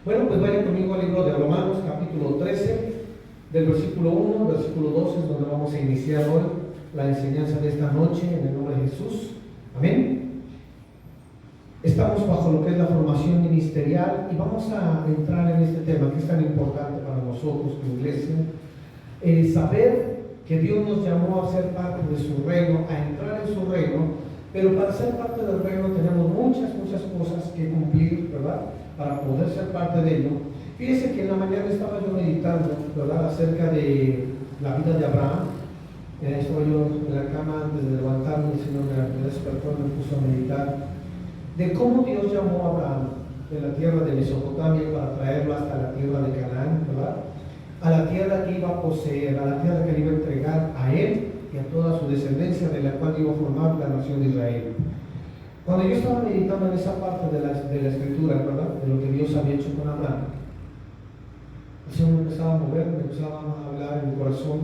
Bueno, pues vayan conmigo al libro de Romanos, capítulo 13, del versículo 1 al versículo 12, es donde vamos a iniciar hoy la enseñanza de esta noche en el nombre de Jesús. Amén. Estamos bajo lo que es la formación ministerial y vamos a entrar en este tema que es tan importante para nosotros como iglesia. Saber que Dios nos llamó a ser parte de su reino, a entrar en su reino, pero para ser parte del reino tenemos muchas cosas que cumplir, ¿verdad? Para poder ser parte de ello. Fíjese que en la mañana estaba yo meditando, ¿verdad?, acerca de la vida de Abraham. Estaba yo en la cama antes de levantarme, el Señor me despertó y me puso a meditar de cómo Dios llamó a Abraham de la tierra de Mesopotamia para traerlo hasta la tierra de Canaán, ¿verdad?, a la tierra que iba a poseer, a la tierra que le iba a entregar a él y a toda su descendencia, de la cual iba a formar la nación de Israel. Cuando yo estaba meditando en esa parte de la escritura, ¿verdad?, de lo que Dios había hecho con Abraham, el Señor me empezaba a mover, me empezaba a hablar en mi corazón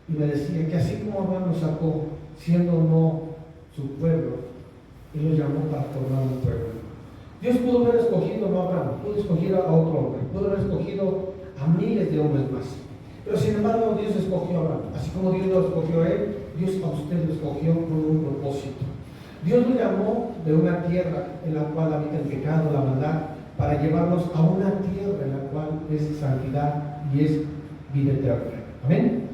y me decía que así como Abraham lo sacó, siendo no su pueblo, Él lo llamó para formar un pueblo. Dios pudo haber escogido no a Abraham, pudo escoger a otro hombre, pudo haber escogido a miles de hombres más. Pero sin embargo Dios escogió a Abraham. Así como Dios lo escogió a él, Dios a usted lo escogió con un propósito. Dios lo llamó de una tierra en la cual habita el pecado, la maldad, para llevarnos a una tierra en la cual es santidad y es vida eterna. Amén.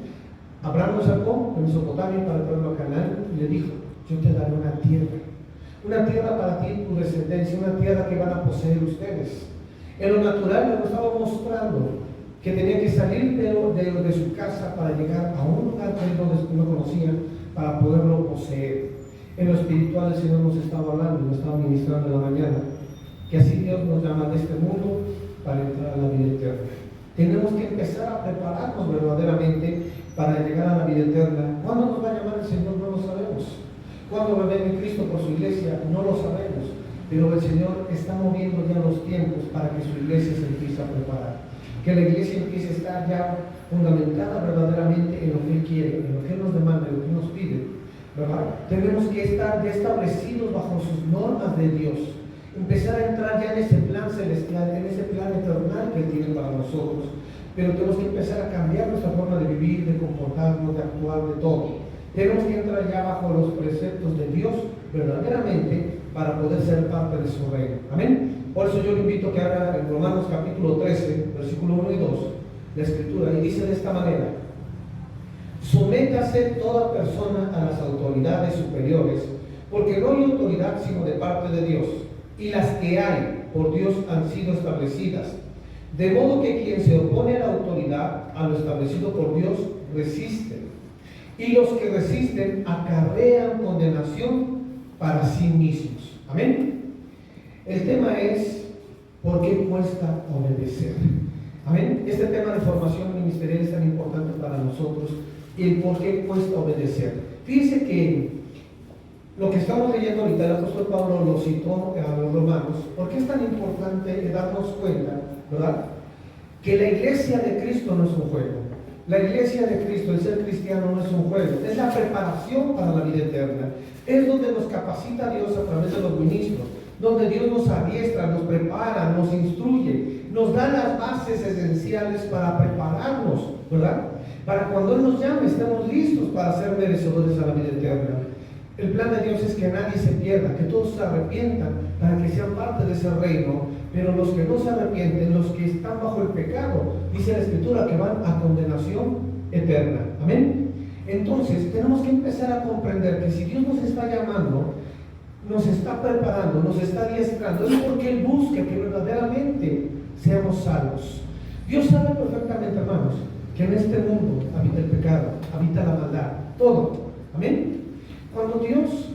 Abraham lo sacó de Mesopotamia para traerlo a Canaán y le dijo: yo te daré una tierra para ti y tu descendencia, una tierra que van a poseer ustedes. En lo natural le estaba mostrando que tenía que salir de su casa para llegar a un lugar que ellos no conocían para poderlo poseer. En lo espiritual el Señor nos estaba hablando, nos estaba ministrando en la mañana, que así Dios nos llama de este mundo para entrar a la vida eterna. Tenemos que empezar a prepararnos verdaderamente para llegar a la vida eterna. ¿Cuándo nos va a llamar el Señor? No lo sabemos. ¿Cuándo va a venir Cristo por su iglesia? No lo sabemos. Pero el Señor está moviendo ya los tiempos para que su iglesia se empiece a preparar. Que la iglesia empiece a estar ya fundamentada verdaderamente en lo que Él quiere, en lo que Él nos demanda, en lo que Él nos pide, ¿verdad? Tenemos que estar ya establecidos bajo sus normas de Dios. Empezar a entrar ya en ese plan celestial, en ese plan eternal que Él tiene para nosotros. Pero tenemos que empezar a cambiar nuestra forma de vivir, de comportarnos, de actuar, de todo. Tenemos que entrar ya bajo los preceptos de Dios verdaderamente para poder ser parte de su reino. Amén. Por eso yo le invito a que haga en Romanos capítulo 13, versículo 1 y 2, la escritura, y dice de esta manera: sométase toda persona a las autoridades superiores, porque no hay autoridad sino de parte de Dios, y las que hay por Dios han sido establecidas. De modo que quien se opone a la autoridad, a lo establecido por Dios, resiste. Y los que resisten acarrean condenación para sí mismos. Amén. El tema es: ¿por qué cuesta obedecer? Amén. Este tema de formación ministerial es tan importante para nosotros. Y el por qué cuesta obedecer. Fíjense que lo que estamos leyendo ahorita, el apóstol Pablo lo citó a los romanos, porque es tan importante darnos cuenta, ¿verdad?, que la iglesia de Cristo no es un juego. La iglesia de Cristo, el ser cristiano, no es un juego, es la preparación para la vida eterna. Es donde nos capacita Dios a través de los ministros, donde Dios nos adiestra, nos prepara, nos instruye, nos da las bases esenciales para prepararnos, ¿verdad?, para cuando Él nos llame estemos listos para ser merecedores a la vida eterna. El plan de Dios es que nadie se pierda, que todos se arrepientan para que sean parte de ese reino. Pero los que no se arrepienten, los que están bajo el pecado, dice la Escritura que van a condenación eterna. Amén. Entonces tenemos que empezar a comprender que si Dios nos está llamando, nos está preparando, nos está adiestrando, es porque Él busca que verdaderamente seamos salvos. Dios sabe perfectamente, hermanos, que en este mundo habita el pecado, habita la maldad, todo. Amén. Cuando Dios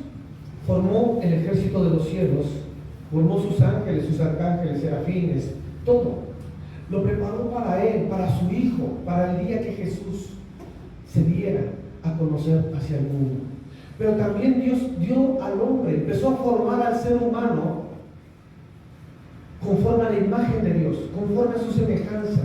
formó el ejército de los cielos, formó sus ángeles, sus arcángeles, serafines, todo, lo preparó para Él, para su Hijo, para el día que Jesús se diera a conocer hacia el mundo. Pero también Dios dio al hombre, empezó a formar al ser humano conforme a la imagen de Dios, conforme a su semejanza.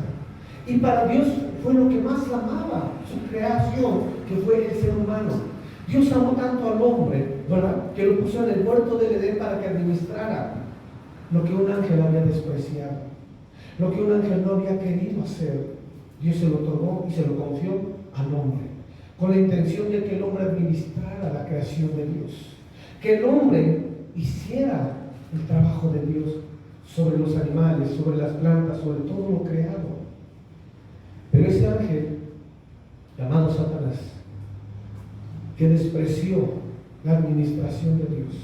Y para Dios fue lo que más amaba, su creación, que fue el ser humano. Dios amó tanto al hombre, ¿verdad?, que lo puso en el huerto del Edén para que administrara lo que un ángel había despreciado. Lo que un ángel no había querido hacer, Dios se lo otorgó y se lo confió al hombre, con la intención de que el hombre administrara la creación de Dios, que el hombre hiciera el trabajo de Dios sobre los animales, sobre las plantas, sobre todo lo creado. Pero ese ángel, llamado Satanás, que despreció la administración de Dios,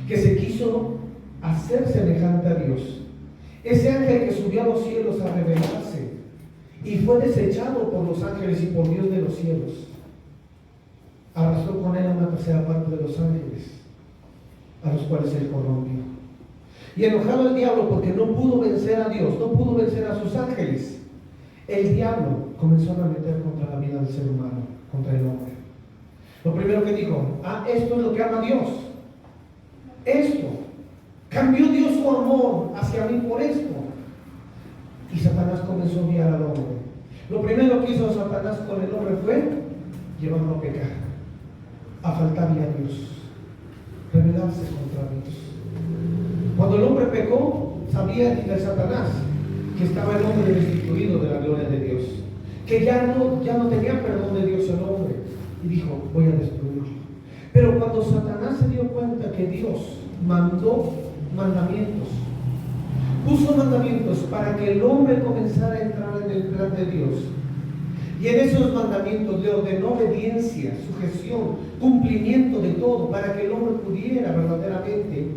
que se quiso hacer semejante a Dios, ese ángel que subió a los cielos a rebelarse y fue desechado por los ángeles y por Dios de los cielos, arrastró con él a una tercera parte de los ángeles, a los cuales él corrompió. Y enojado el diablo porque no pudo vencer a Dios, no pudo vencer a sus ángeles, el diablo comenzó a meter contra la vida del ser humano, contra el hombre. Lo primero que dijo, esto es lo que ama Dios. Esto. Cambió Dios su amor hacia mí por esto. Y Satanás comenzó a odiar al hombre. Lo primero que hizo Satanás con el hombre fue llevarlo a pecar, a faltarle a Dios, rebelarse contra Dios. Cuando el hombre pecó, sabía de Satanás que estaba el hombre destituido de la gloria de Dios, que ya no tenía perdón de Dios el hombre, y dijo, voy a destruirlo. Pero cuando Satanás se dio cuenta que Dios mandó mandamientos, puso mandamientos para que el hombre comenzara a entrar en el plan de Dios, y en esos mandamientos le ordenó obediencia, sujeción, cumplimiento de todo, para que el hombre pudiera verdaderamente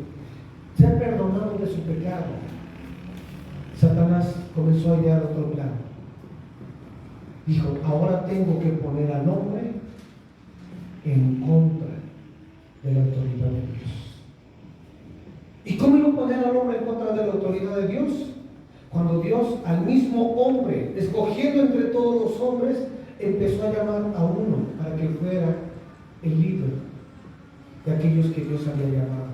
ser perdonado de su pecado. Satanás comenzó a idear otro plan. Dijo, ahora tengo que poner al hombre en contra de la autoridad de Dios. ¿Y cómo iba a poner al hombre en contra de la autoridad de Dios? Cuando Dios al mismo hombre, escogiendo entre todos los hombres, empezó a llamar a uno para que fuera el líder de aquellos que Dios había llamado.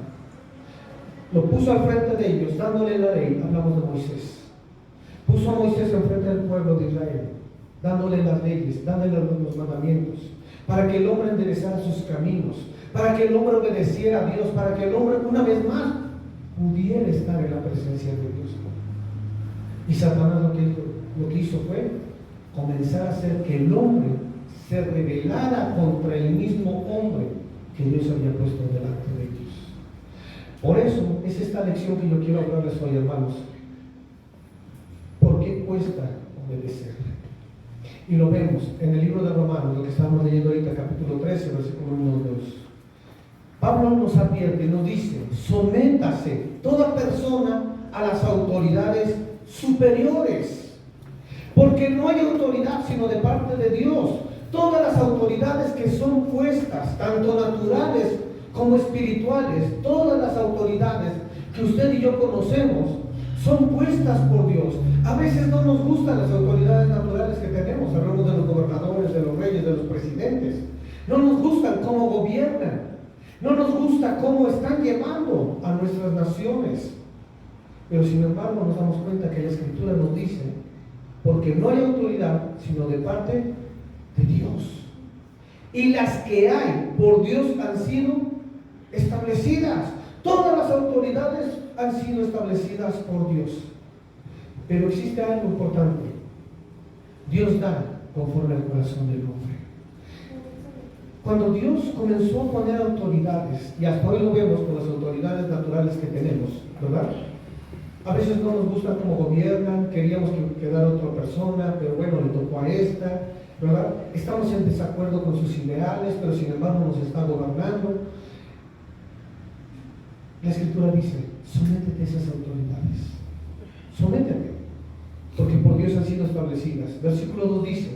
Lo puso al frente de ellos, dándole la ley. Hablamos de Moisés. Puso a Moisés al frente del pueblo de Israel, dándole las leyes, dándole los mandamientos, para que el hombre enderezara sus caminos, para que el hombre obedeciera a Dios, para que el hombre una vez más pudiera estar en la presencia de Dios. Y Satanás lo que hizo fue comenzar a hacer que el hombre se rebelara contra el mismo hombre que Dios había puesto delante de ellos. Por eso es esta lección que yo quiero hablarles hoy, hermanos. ¿Por qué cuesta obedecer? Y lo vemos en el libro de Romanos, lo que estamos leyendo ahorita, capítulo 13, versículo 1 y 2. Pablo nos advierte, nos dice, sométase toda persona a las autoridades superiores, porque no hay autoridad sino de parte de Dios. Todas las autoridades que son puestas, tanto naturales como espirituales, todas las autoridades que usted y yo conocemos, son puestas por Dios. A veces no nos gustan las autoridades naturales que tenemos, hablamos de los gobernadores, de los reyes, de los presidentes. No nos gustan cómo gobiernan, no nos gusta cómo están llevando a nuestras naciones. Pero sin embargo nos damos cuenta que la Escritura nos dice, porque no hay autoridad sino de parte de Dios. Y las que hay por Dios han sido establecidas. Todas las autoridades han sido establecidas por Dios. Pero existe algo importante. Dios da conforme al corazón del hombre. Cuando Dios comenzó a poner autoridades, y hasta hoy lo vemos con las autoridades naturales que tenemos, ¿verdad? A veces no nos gusta cómo gobiernan, queríamos que quedara otra persona, pero bueno, le tocó a esta, ¿verdad? Estamos en desacuerdo con sus ideales, pero sin embargo nos está gobernando. La Escritura dice, sométete a esas autoridades. Sométete, porque por Dios han sido establecidas. Versículo 2 dice,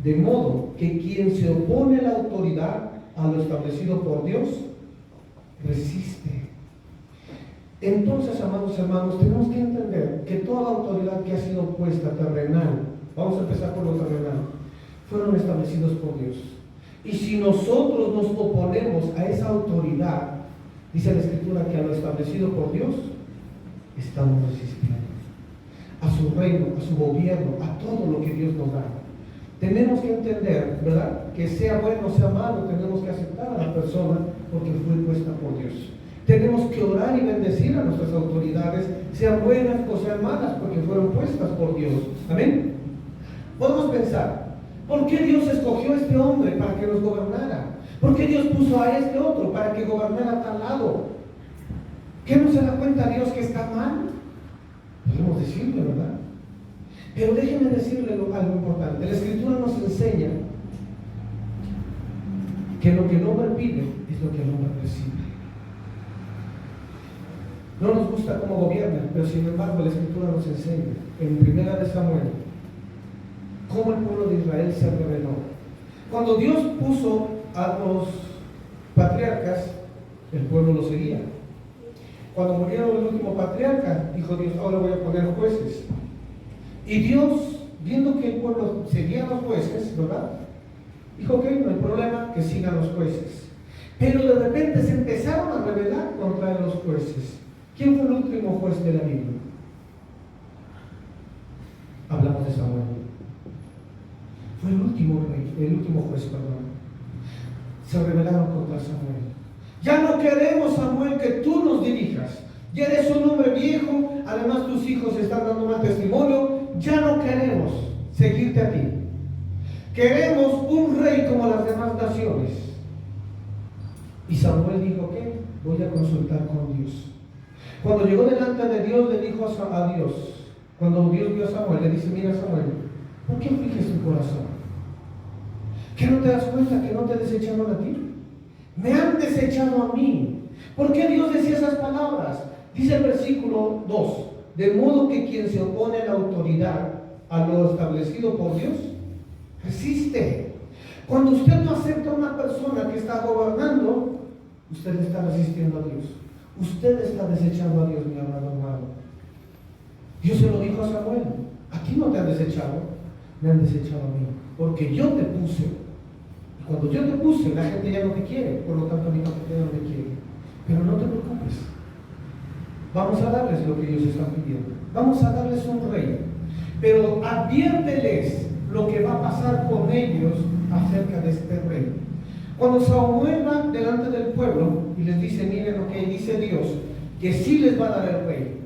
de modo que quien se opone a la autoridad, a lo establecido por Dios, resiste. Entonces, amados hermanos, tenemos que entender que toda la autoridad que ha sido puesta terrenal, vamos a empezar por lo terrenal, fueron establecidos por Dios. Y si nosotros nos oponemos a esa autoridad, dice la Escritura que a lo establecido por Dios, estamos resistiendo a su reino, a su gobierno, a todo lo que Dios nos da. Tenemos que entender, ¿verdad? Que sea bueno o sea malo, tenemos que aceptar a la persona porque fue puesta por Dios. Tenemos que orar y bendecir a nuestras autoridades, sean buenas o sean malas, porque fueron puestas por Dios. Amén. Podemos pensar, ¿por qué Dios escogió a este hombre para que nos gobernara? ¿Por qué Dios puso a este otro para que gobernara a tal lado? ¿Qué no se da cuenta Dios que está mal? Podemos decirle, ¿verdad? Pero déjenme decirle algo importante. La Escritura nos enseña que lo que el hombre pide es lo que el hombre recibe. No nos gusta cómo gobierna, pero sin embargo la Escritura nos enseña en 1 Samuel cómo el pueblo de Israel se rebeló. Cuando Dios puso a los patriarcas, el pueblo lo seguía. Cuando murieron el último patriarca, dijo Dios, ahora voy a poner jueces. Y Dios, viendo que el pueblo seguía a los jueces, ¿verdad? Dijo, ok, no hay problema, que sigan los jueces. Pero de repente se empezaron a rebelar contra los jueces. ¿Quién fue el último juez de la Biblia? Hablamos de Samuel. Fue el último rey, el último juez, perdón. Se rebelaron contra Samuel. Ya no queremos, Samuel, que tú nos dirijas. Ya eres un hombre viejo, además tus hijos están dando mal testimonio. Ya no queremos seguirte a ti. Queremos un rey como las demás naciones. Y Samuel dijo, ¿qué? Voy a consultar con Dios. Cuando llegó delante de Dios, le dijo a Dios, cuando Dios vio a Samuel, le dice, mira Samuel, ¿por qué afliges tu corazón? ¿Que no te das cuenta que no te desecharon a ti? Me han desechado a mí. ¿Por qué Dios decía esas palabras? Dice el versículo 2, de modo que quien se opone a la autoridad, a lo establecido por Dios, resiste. Cuando usted no acepta a una persona que está gobernando, usted está resistiendo a Dios. Usted está desechando a Dios, mi amado hermano. Dios se lo dijo a Samuel, a ti no te han desechado, me han desechado a mí, porque yo te puse. Y cuando yo te puse, la gente ya no te quiere, por lo tanto a mí ya no me quiere. Pero no te preocupes, vamos a darles lo que ellos están pidiendo, vamos a darles un rey, pero adviérteles lo que va a pasar con ellos acerca de este rey. Cuando Samuel va delante del pueblo y les dice, miren lo que dice Dios, que sí les va a dar el rey,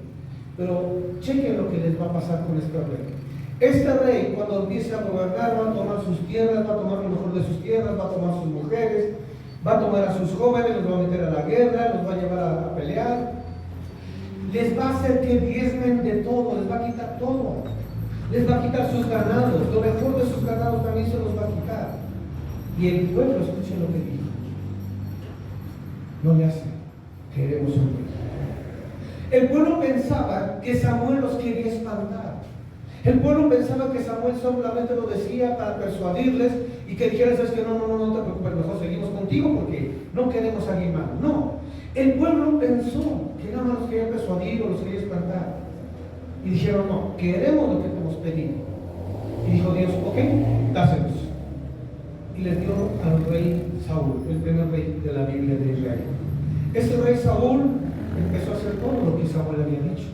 pero chequen lo que les va a pasar con este rey. Este rey, cuando empiece a gobernar, va a tomar sus tierras, va a tomar lo mejor de sus tierras, va a tomar sus mujeres, va a tomar a sus jóvenes, los va a meter a la guerra, los va a llevar a pelear, les va a hacer que diezmen de todo, les va a quitar todo, les va a quitar sus ganados, lo mejor de sus ganados también se los va a quitar. Y el pueblo, escuchen lo que dijo, no le hace, queremos un rey. El pueblo pensaba que Samuel los quería espantar. El pueblo pensaba que Samuel solamente lo decía para persuadirles y que dijeran, ¿sabes que no te preocupes, mejor seguimos contigo porque no queremos a alguien más? No, el pueblo pensó que nada más los quería persuadir o los quería espantar. Y dijeron, no, queremos lo que te hemos pedido. Y dijo Dios, ok, dáselos. Y les dio al rey Saúl, el primer rey de la Biblia de Israel. Ese rey Saúl empezó a hacer todo lo que Samuel había dicho.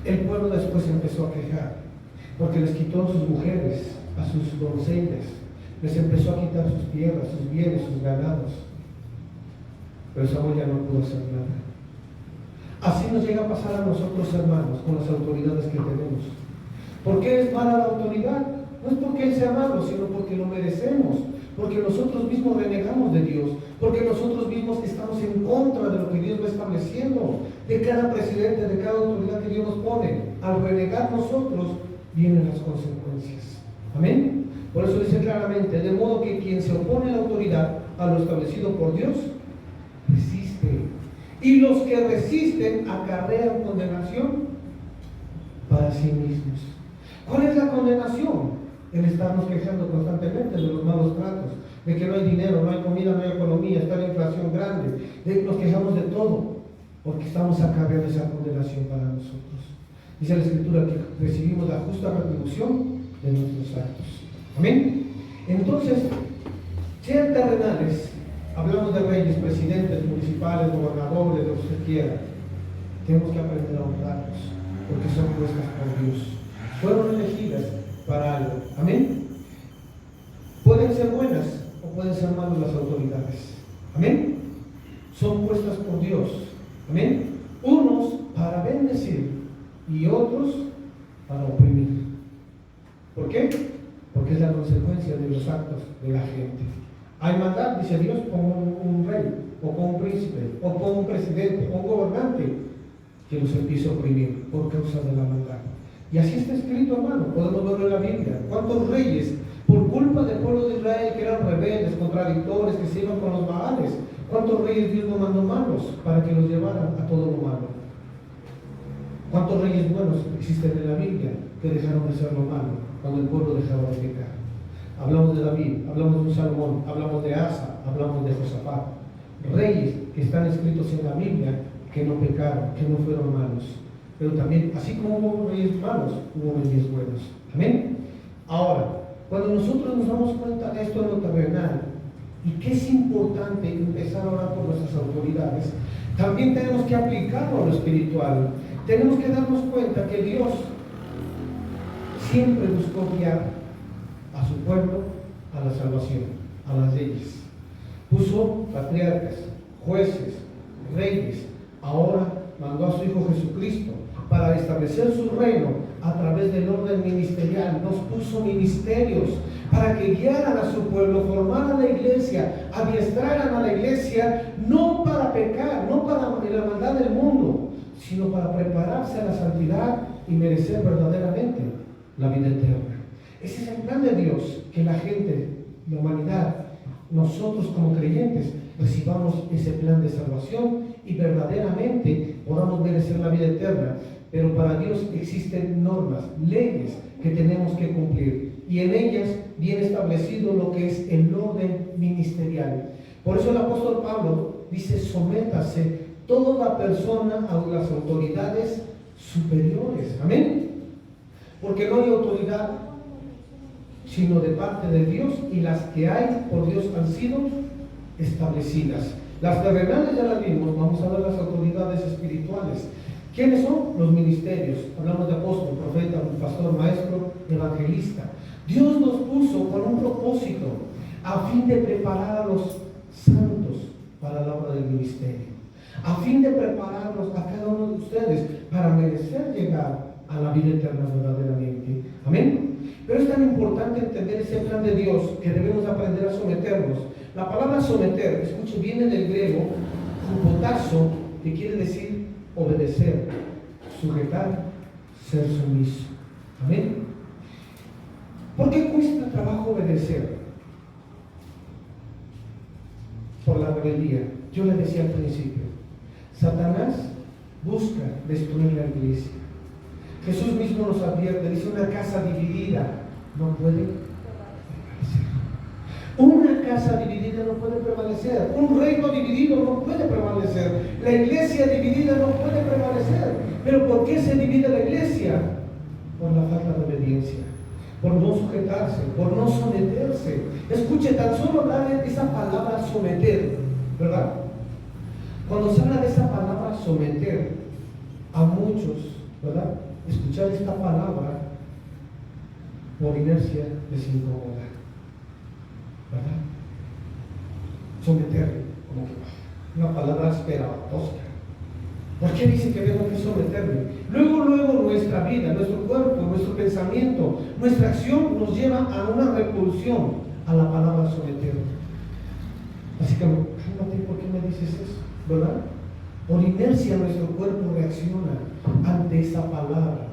El pueblo después empezó a quejar, porque les quitó sus mujeres, a sus doncellas, les empezó a quitar sus tierras, sus bienes, sus ganados. Pero Samuel ya no pudo hacer nada. Así nos llega a pasar a nosotros, hermanos, con las autoridades que tenemos. ¿Por qué es mala la autoridad? No es porque Él sea malo, sino porque lo merecemos, porque nosotros mismos renegamos de Dios, porque nosotros mismos estamos en contra de lo que Dios va estableciendo, de cada presidente, de cada autoridad que Dios nos pone. Al renegar nosotros, vienen las consecuencias. Amén. Por eso dice claramente, de modo que quien se opone a la autoridad, a lo establecido por Dios, resiste. Y los que resisten acarrean condenación para sí mismos. ¿Cuál es la condenación? El estarnos quejando constantemente de los malos tratos, de que no hay dinero, no hay comida, no hay economía, está la inflación grande, de que nos quejamos de todo, porque estamos acarreando esa condenación para nosotros. Dice la Escritura que recibimos la justa retribución de nuestros actos. Amén. Entonces, sean terrenales, hablamos de reyes, presidentes, municipales, gobernadores, lo que usted quiera, tenemos que aprender a honrarlos, porque son puestas por Dios. Fueron elegidas para algo. Amén. Pueden ser buenas o pueden ser malas las autoridades. Amén. son puestas por Dios. Amén. Unos para bendecir y otros para oprimir. ¿Por qué? Porque es la consecuencia de los actos de la gente. Hay maldad, dice Dios, con un rey, o con un príncipe, o con un presidente, o un gobernante, que los empieza a oprimir por causa de la maldad. Y así está escrito, hermano, podemos verlo en la Biblia. ¿Cuántos reyes, por culpa del pueblo de Israel, que eran rebeldes, contradictores, que se iban con los Baales, cuántos reyes Dios no mandó malos para que los llevaran a todo lo malo? ¿Cuántos reyes buenos existen en la Biblia que dejaron de ser lo malo cuando el pueblo dejaba de pecar? Hablamos de David, hablamos de un Salomón, hablamos de Asa, hablamos de Josafat. Reyes que están escritos en la Biblia que no pecaron, que no fueron malos. Pero también, así como hubo reyes malos, hubo reyes buenos. Amén. Ahora, cuando nosotros nos damos cuenta de esto en lo terrenal y que es importante empezar a orar por nuestras autoridades, también tenemos que aplicarlo a lo espiritual. Tenemos que darnos cuenta que Dios siempre buscó guiar a su pueblo a la salvación, a las leyes. Puso patriarcas, jueces, reyes. Ahora mandó a su Hijo Jesucristo para establecer su reino a través del orden ministerial. Nos puso ministerios para que guiaran a su pueblo, formaran la iglesia, adiestraran a la iglesia, no para pecar, no para la maldad del mundo, sino para prepararse a la santidad y merecer verdaderamente la vida eterna. Ese es el plan de Dios, que la gente, la humanidad, nosotros como creyentes, recibamos ese plan de salvación y verdaderamente podamos merecer la vida eterna. Pero para Dios existen normas, leyes que tenemos que cumplir, y en ellas viene establecido lo que es el orden ministerial. Por eso el apóstol Pablo dice: sométase toda persona a las autoridades superiores. Amén. Porque no hay autoridad sino de parte de Dios, y las que hay por Dios han sido establecidas. Las terrenales ya las vimos, vamos a ver las autoridades espirituales. ¿Quiénes son? Los ministerios. Hablamos de apóstol, profeta, pastor, maestro, evangelista. Dios nos puso con un propósito, a fin de preparar a los santos para la obra del ministerio, a fin de prepararlos a cada uno de ustedes para merecer llegar a la vida eterna verdaderamente. Amén. Pero es tan importante entender ese plan de Dios que debemos aprender a someternos. La palabra someter, escuche, viene del griego hupotazo, que quiere decir obedecer, sujetar, ser sumiso. Amén. ¿Por qué cuesta trabajo obedecer? Por la rebeldía. Yo le decía al principio, Satanás busca destruir la iglesia. Jesús mismo nos advierte, dice: una casa dividida no puede prevalecer. Una casa dividida no puede prevalecer. Un reino dividido no puede prevalecer. La iglesia dividida no puede prevalecer. ¿Pero por qué se divide la iglesia? Por la falta de obediencia, por no sujetarse, por no someterse. Escuche, tan solo hablar de esa palabra someter, ¿verdad? Cuando se habla de esa palabra someter, a muchos, ¿verdad?, escuchar esta palabra por inercia les incomoda, ¿verdad? Someter, como que una palabra áspera, tosca. ¿Por qué dice que tengo que someterme? Luego nuestra vida, nuestro cuerpo, nuestro pensamiento, nuestra acción nos lleva a una repulsión a la palabra someter. Así que, cálmate, ¿por qué me dices eso? ¿Verdad? Por inercia nuestro cuerpo reacciona ante esa palabra.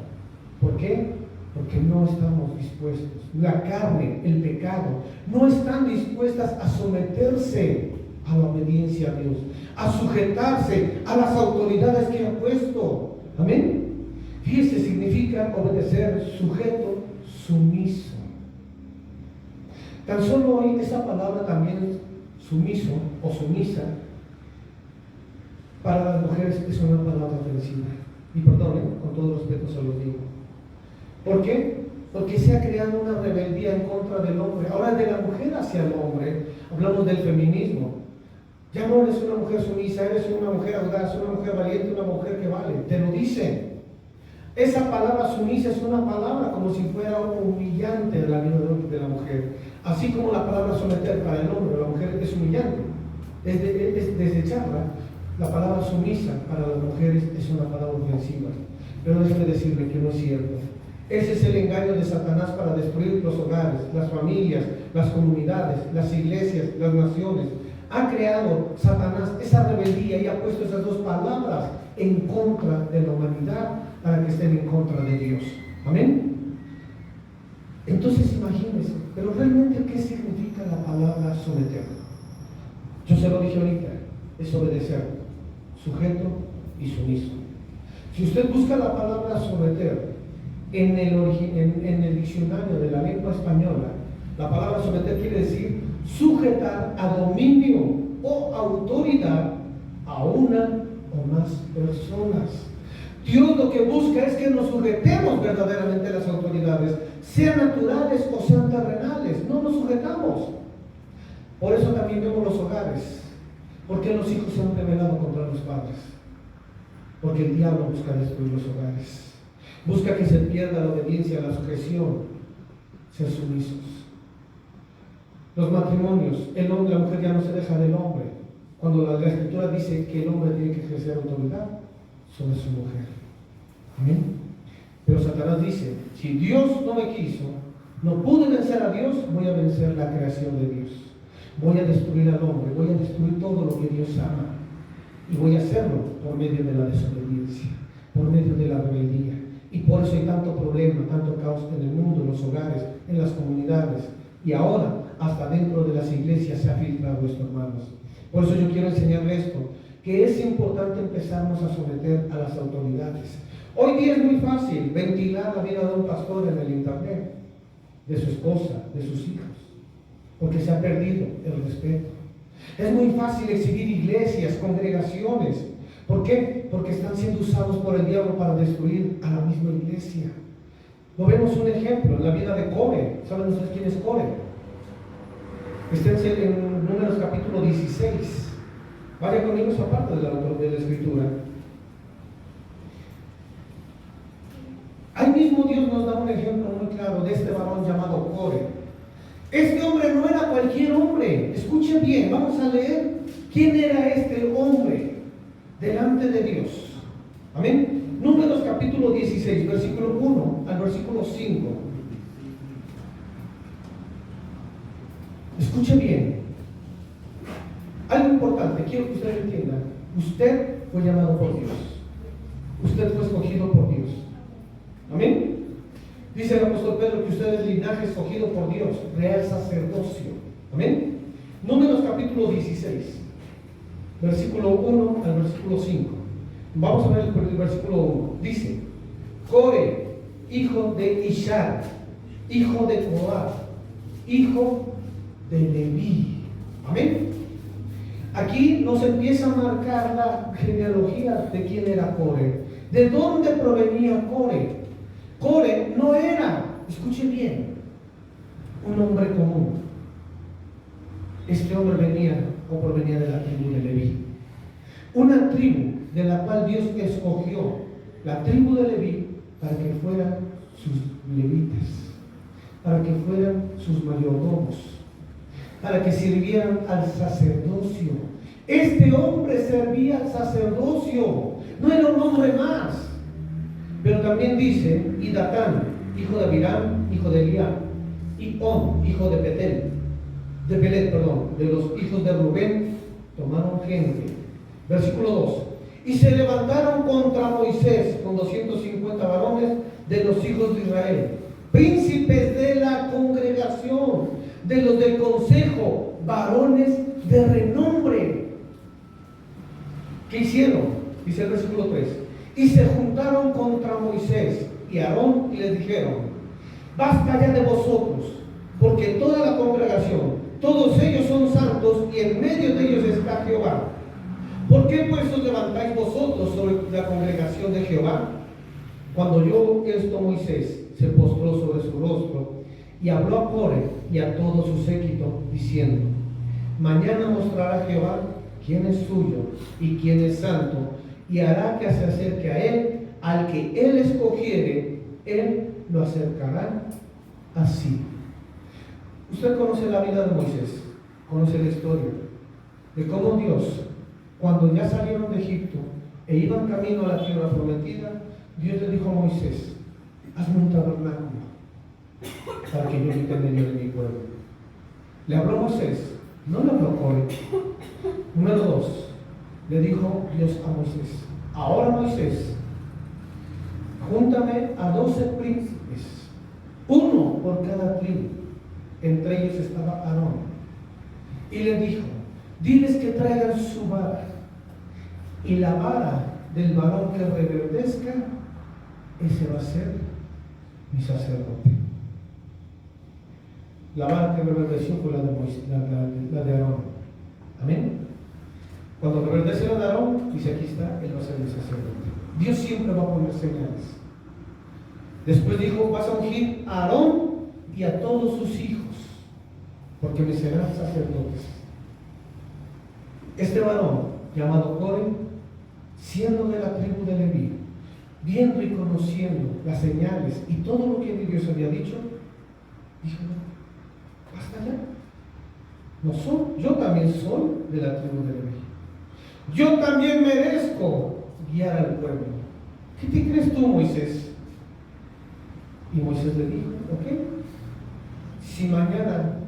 ¿Por qué? Porque no estamos dispuestos. La carne, el pecado, no están dispuestas a someterse a la obediencia a Dios, a sujetarse a las autoridades que ha puesto. Amén. Fíjese, significa obedecer, sujeto, sumiso. Tan solo hoy esa palabra también, sumiso o sumisa, para las mujeres es una palabra ofensiva. Y perdonen, con todo respeto se los digo. ¿Por qué? Porque se ha creado una rebeldía en contra del hombre. Ahora, de la mujer hacia el hombre, hablamos del feminismo. Ya no eres una mujer sumisa, eres una mujer audaz, una mujer valiente, una mujer que vale. Te lo dicen. Esa palabra sumisa es una palabra como si fuera humillante de la vida de la mujer. Así como la palabra someter para el hombre o la mujer es humillante. es desecharla. La palabra sumisa para las mujeres es una palabra ofensiva, pero déjeme decirle que no es cierto. Ese es el engaño de Satanás para destruir los hogares, las familias, las comunidades, las iglesias, las naciones. Ha creado Satanás esa rebeldía y ha puesto esas dos palabras en contra de la humanidad para que estén en contra de Dios. Amén. Entonces imagínense, pero realmente ¿qué significa la palabra someter? Yo se lo dije ahorita, es obedecer, sujeto y sumiso. Si usted busca la palabra someter en el diccionario de la lengua española, la palabra someter quiere decir sujetar a dominio o autoridad a una o más personas. Dios lo que busca es que nos sujetemos verdaderamente a las autoridades, sean naturales o sean terrenales. No nos sujetamos. Por eso también vemos los hogares. ¿Por qué los hijos se han rebelado contra los padres? Porque el diablo busca destruir los hogares. Busca que se pierda la obediencia, la sujeción, ser sumisos. Los matrimonios, el hombre y la mujer ya no se deja del hombre. Cuando la Escritura dice que el hombre tiene que ejercer autoridad sobre su mujer. Amén. Pero Satanás dice, si Dios no me quiso, no pude vencer a Dios, voy a vencer la creación de Dios. Voy a destruir al hombre, voy a destruir todo lo que Dios ama. Y voy a hacerlo por medio de la desobediencia, por medio de la rebeldía. Y por eso hay tanto problema, tanto caos en el mundo, en los hogares, en las comunidades. Y ahora, hasta dentro de las iglesias se ha filtrado esto, hermanos. Por eso yo quiero enseñarle esto, que es importante empezarnos a someter a las autoridades. Hoy día es muy fácil ventilar la vida de un pastor en el internet, de su esposa, de sus hijos, porque se ha perdido el respeto. Es muy fácil exhibir iglesias, congregaciones. ¿Por qué? Porque están siendo usados por el diablo para destruir a la misma iglesia. Lo vemos un ejemplo en la vida de Core. ¿Saben ustedes quién es Core? Está en Números capítulo 16. Vaya conmigo esa parte de la Escritura. Ahí mismo Dios nos da un ejemplo muy claro de este varón llamado Core. Este hombre no era cualquier hombre. Escuchen bien, vamos a leer quién era este hombre delante de Dios. Amén. Números capítulo 16, versículo 1 al versículo 5. Escuche bien. Algo importante, quiero que usted entienda. Usted fue llamado por Dios. Usted fue escogido por Dios. Amén. Dice el apóstol Pedro que usted es linaje escogido por Dios, real sacerdocio. Amén. Números capítulo 16, versículo 1 al versículo 5. Vamos a ver el versículo 1. Dice: Core, hijo de Ishar, hijo de Coat, hijo de Leví. Amén. Aquí nos empieza a marcar la genealogía de quién era Core. ¿De dónde provenía Core? Core no era, escuche bien, un hombre común. Este hombre provenía de la tribu de Leví. Una tribu de la cual Dios escogió, la tribu de Leví, para que fueran sus levitas, para que fueran sus mayordomos, para que sirvieran al sacerdocio. Este hombre servía al sacerdocio, no era un hombre más. Pero también dice, y Datán, hijo de Abiram, hijo de Eliab, y On, hijo de Pelet, de los hijos de Rubén, tomaron gente. Versículo 2. Y se levantaron contra Moisés con 250 varones de los hijos de Israel, príncipes de la congregación, de los del consejo, varones de renombre. ¿Qué hicieron? Dice el versículo 3. Y se juntaron contra Moisés y Aarón y les dijeron: basta ya de vosotros, porque toda la congregación, todos ellos son santos y en medio de ellos está Jehová. ¿Por qué pues os levantáis vosotros sobre la congregación de Jehová? Cuando oyó esto Moisés se postró sobre su rostro y habló a Core y a todo su séquito diciendo: mañana mostrará Jehová quién es suyo y quién es santo, y hará que se acerque a él, al que él escogiere, él lo acercará así. Usted conoce la vida de Moisés, conoce la historia. de cómo Dios, cuando ya salieron de Egipto e iban camino a la tierra prometida, Dios le dijo a Moisés: hazme un tabernáculo para que yo habite en medio de mi pueblo. Le habló Moisés, no le habló Coré. Número 2, le dijo Dios a Moisés: ahora Moisés, júntame a 12 príncipes, uno por cada tribu. Entre ellos estaba Aarón. Y le dijo: diles que traigan su vara, y la vara del varón que reverdezca, ese va a ser mi sacerdote. La vara que reverdeció fue la de Moisés, la de Aarón. Amén. Cuando reverdece la de Aarón, dice: aquí está, él va a ser mi sacerdote. Dios siempre va a poner señales. Después dijo: vas a ungir a Aarón y a todos sus hijos, porque me serán sacerdotes. Este varón, llamado Coré, siendo de la tribu de Leví, viendo y conociendo las señales y todo lo que Dios había dicho, dijo: basta ya. Yo también soy de la tribu de Leví. Yo también merezco guiar al pueblo. ¿Qué te crees tú, Moisés? Y Moisés le dijo: ok, si mañana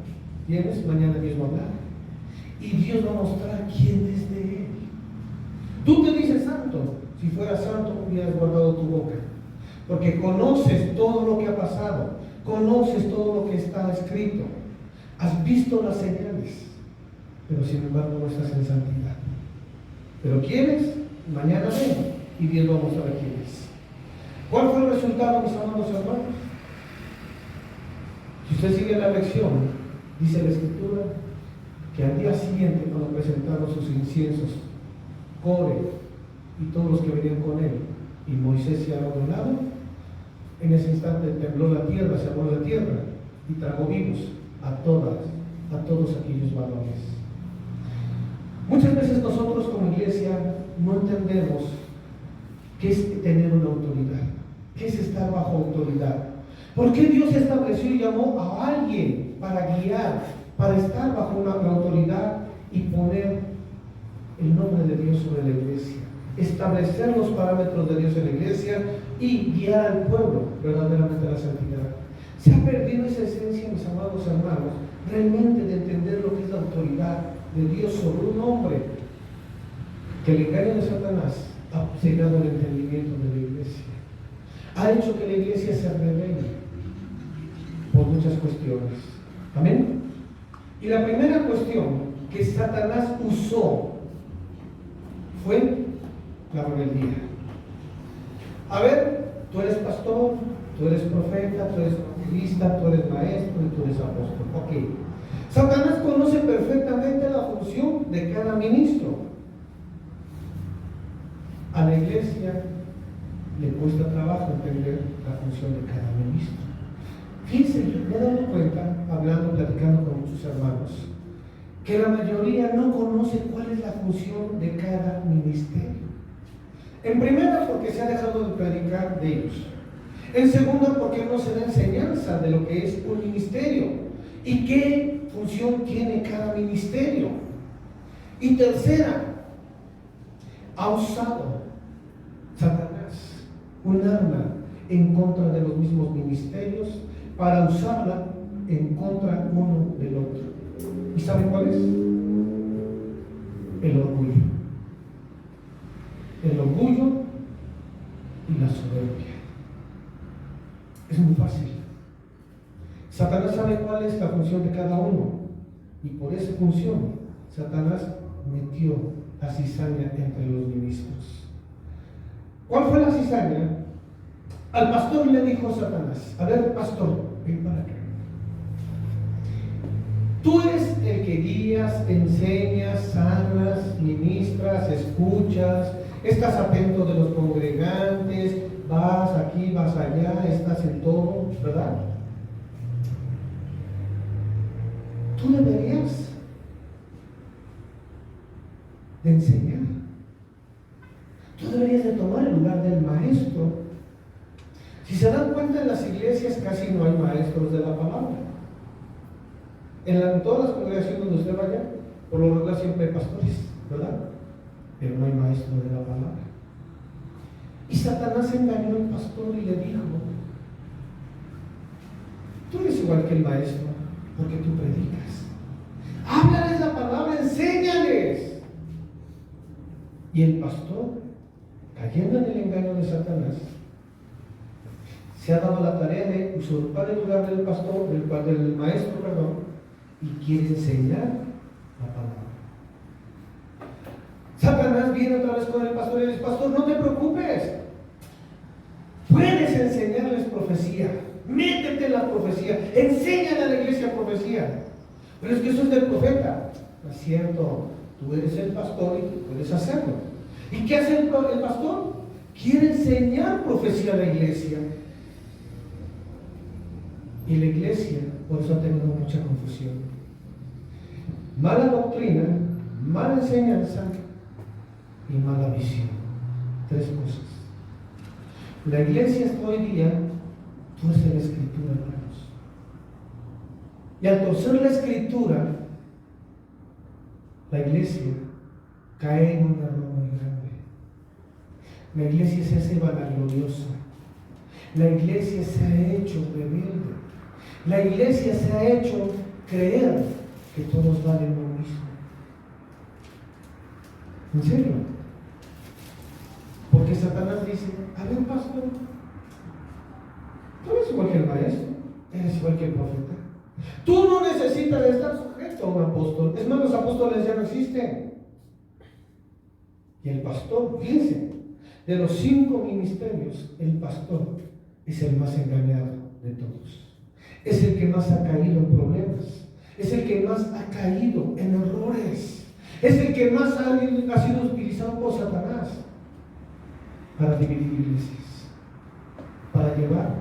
vienes, mañana Dios va a hablar. Y Dios va a mostrar quién es de él. Tú te dices santo. Si fueras santo, hubieras guardado tu boca. Porque conoces todo lo que ha pasado. Conoces todo lo que está escrito. Has visto las señales. Pero sin embargo no estás en santidad. Pero ¿quieres? Mañana ven. Y Dios va a mostrar quién es. ¿Cuál fue el resultado, mis amados hermanos? Si usted sigue la lección, dice la Escritura que al día siguiente, cuando presentaron sus inciensos, Coré y todos los que venían con él, y Moisés y Aarón de un lado, en ese instante tembló la tierra, se abrió la tierra y tragó vivos a todos aquellos varones. Muchas veces nosotros como iglesia no entendemos qué es tener una autoridad, qué es estar bajo autoridad. ¿Por qué Dios estableció y llamó a alguien para guiar, para estar bajo una autoridad y poner el nombre de Dios sobre la iglesia? Establecer los parámetros de Dios en la iglesia y guiar al pueblo verdaderamente a la santidad. Se ha perdido esa esencia, mis amados hermanos, realmente de entender lo que es la autoridad de Dios sobre un hombre. Que el engaño de Satanás ha cegado el entendimiento de la iglesia. Ha hecho que la iglesia se revele por muchas cuestiones. Amén. Y la primera cuestión que Satanás usó fue la rebeldía. A ver, tú eres pastor, tú eres profeta, tú eres evangelista, tú eres maestro y tú eres apóstol. Ok. Satanás conoce perfectamente la función de cada ministro. A la iglesia le cuesta trabajo entender la función de cada ministro. Fíjense, me he dado cuenta, platicando con muchos hermanos, que la mayoría no conoce cuál es la función de cada ministerio. En primera, porque se ha dejado de predicar de ellos. En segunda, porque no se da enseñanza de lo que es un ministerio y qué función tiene cada ministerio. Y tercera, ha usado Satanás un arma en contra de los mismos ministerios para usarla en contra uno del otro. ¿Y saben cuál es? El orgullo. El orgullo y la soberbia. Es muy fácil. Satanás sabe cuál es la función de cada uno y por esa función Satanás metió la cizaña entre los ministros. ¿Cuál fue la cizaña? Al pastor le dijo Satanás: a ver, pastor, ven para acá. Tú eres el que guías, enseñas, sanas, ministras, escuchas, estás atento de los congregantes, vas aquí, vas allá, estás en todo, ¿verdad? Tú deberías de enseñar. Tú deberías de tomar el lugar del maestro. Si se dan cuenta, en las iglesias casi no hay maestros de la palabra. En todas las congregaciones donde usted vaya, Por lo regular siempre hay pastores, ¿verdad? Pero no hay maestro de la palabra. Y Satanás engañó al pastor y le dijo: tú eres igual que el maestro, porque tú predicas. Háblales la palabra, enséñales. Y el pastor, cayendo en el engaño de Satanás, se ha dado la tarea de usurpar el lugar del pastor, del maestro, y quiere enseñar la palabra. Satanás viene otra vez con el pastor y le dice: pastor, no te preocupes, puedes enseñarles profecía, métete en la profecía, enséñale a la iglesia profecía. Pero es que eso es del profeta. No es cierto, tú eres el pastor y tú puedes hacerlo. ¿Y qué hace el pastor? Quiere enseñar profecía a la iglesia. Y la iglesia por eso ha tenido mucha confusión. Mala doctrina, mala enseñanza y mala visión. Tres cosas. La iglesia hasta hoy día tuerce la escritura, hermanos. Y al torcer la escritura, la iglesia cae en un error muy grande. La iglesia se hace vanagloriosa. La iglesia se ha hecho rebelde. La iglesia se ha hecho creer que todos valen lo mismo. ¿En serio? Porque Satanás dice: a ver, pastor, tú eres igual que el maestro, eres igual que el profeta. Tú no necesitas de estar sujeto a un apóstol. Es más, los apóstoles ya no existen. Y el pastor, fíjense, de los 5 ministerios, el pastor es el más engañado de todos. Es el que más ha caído en problemas. Es el que más ha caído en errores. Es el que más ha sido utilizado por Satanás para dividir iglesias, para llevar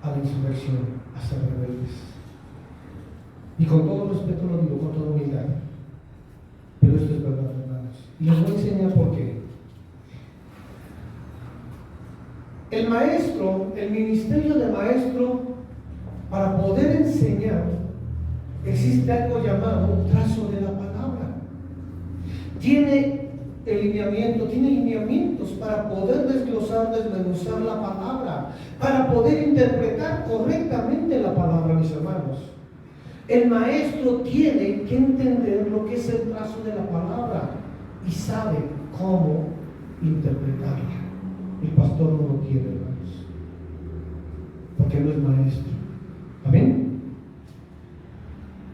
a la insurrección, a ser rebeldes. Y con todo respeto lo digo, con toda humildad, pero esto es verdad, hermanos. Y les voy a enseñar por qué. El maestro, el ministerio de maestro, para poder enseñar, existe algo llamado trazo de la palabra. Tiene lineamientos para poder desglosar, desmenuzar la palabra, para poder interpretar correctamente la palabra, mis hermanos. El maestro tiene que entender lo que es el trazo de la palabra y sabe cómo interpretarla. El pastor no lo quiere, hermanos, porque no es maestro. ¿Amén?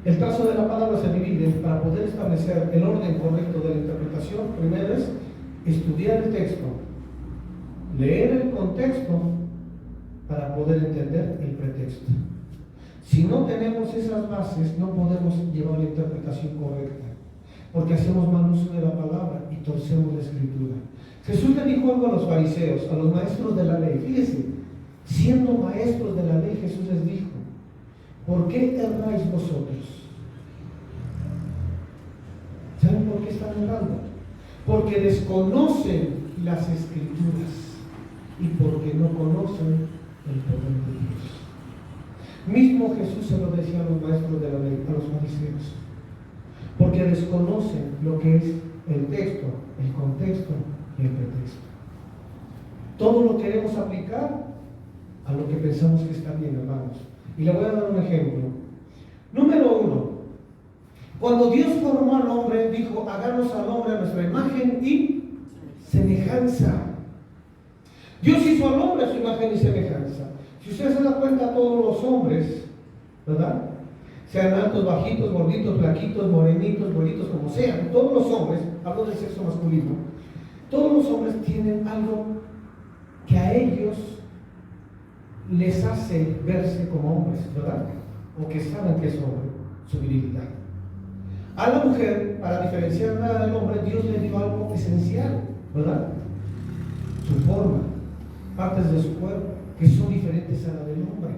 El trazo de la palabra se divide para poder establecer el orden correcto de la interpretación. Primero es estudiar el texto, leer el contexto para poder entender el pretexto. Si no tenemos esas bases, no podemos llevar la interpretación correcta, porque hacemos mal uso de la palabra y torcemos la escritura. Jesús le dijo algo a los fariseos, a los maestros de la ley. Fíjense, siendo maestros de la ley, Jesús les dijo: ¿por qué erráis vosotros? ¿Saben por qué están errando? Porque desconocen las escrituras y porque no conocen el poder de Dios. Mismo Jesús se lo decía a los maestros de la ley, a los fariseos, porque desconocen lo que es el texto, el contexto y el pretexto. Todo lo queremos aplicar a lo que pensamos que está bien, hermanos. Y le voy a dar un ejemplo. Número 1. Cuando Dios formó al hombre, dijo: hagamos al hombre a nuestra imagen y semejanza. Dios hizo al hombre a su imagen y semejanza. Si ustedes se dan cuenta, todos los hombres, ¿verdad? Sean altos, bajitos, gorditos, flaquitos, morenitos, güeritos, como sean, todos los hombres, hablo del sexo masculino, todos los hombres tienen algo que a ellos les hace verse como hombres, ¿verdad? O que saben que es hombre, su virilidad. A la mujer, para diferenciarla del hombre, Dios le dio algo esencial, ¿verdad? Su forma, partes de su cuerpo, que son diferentes a la del hombre.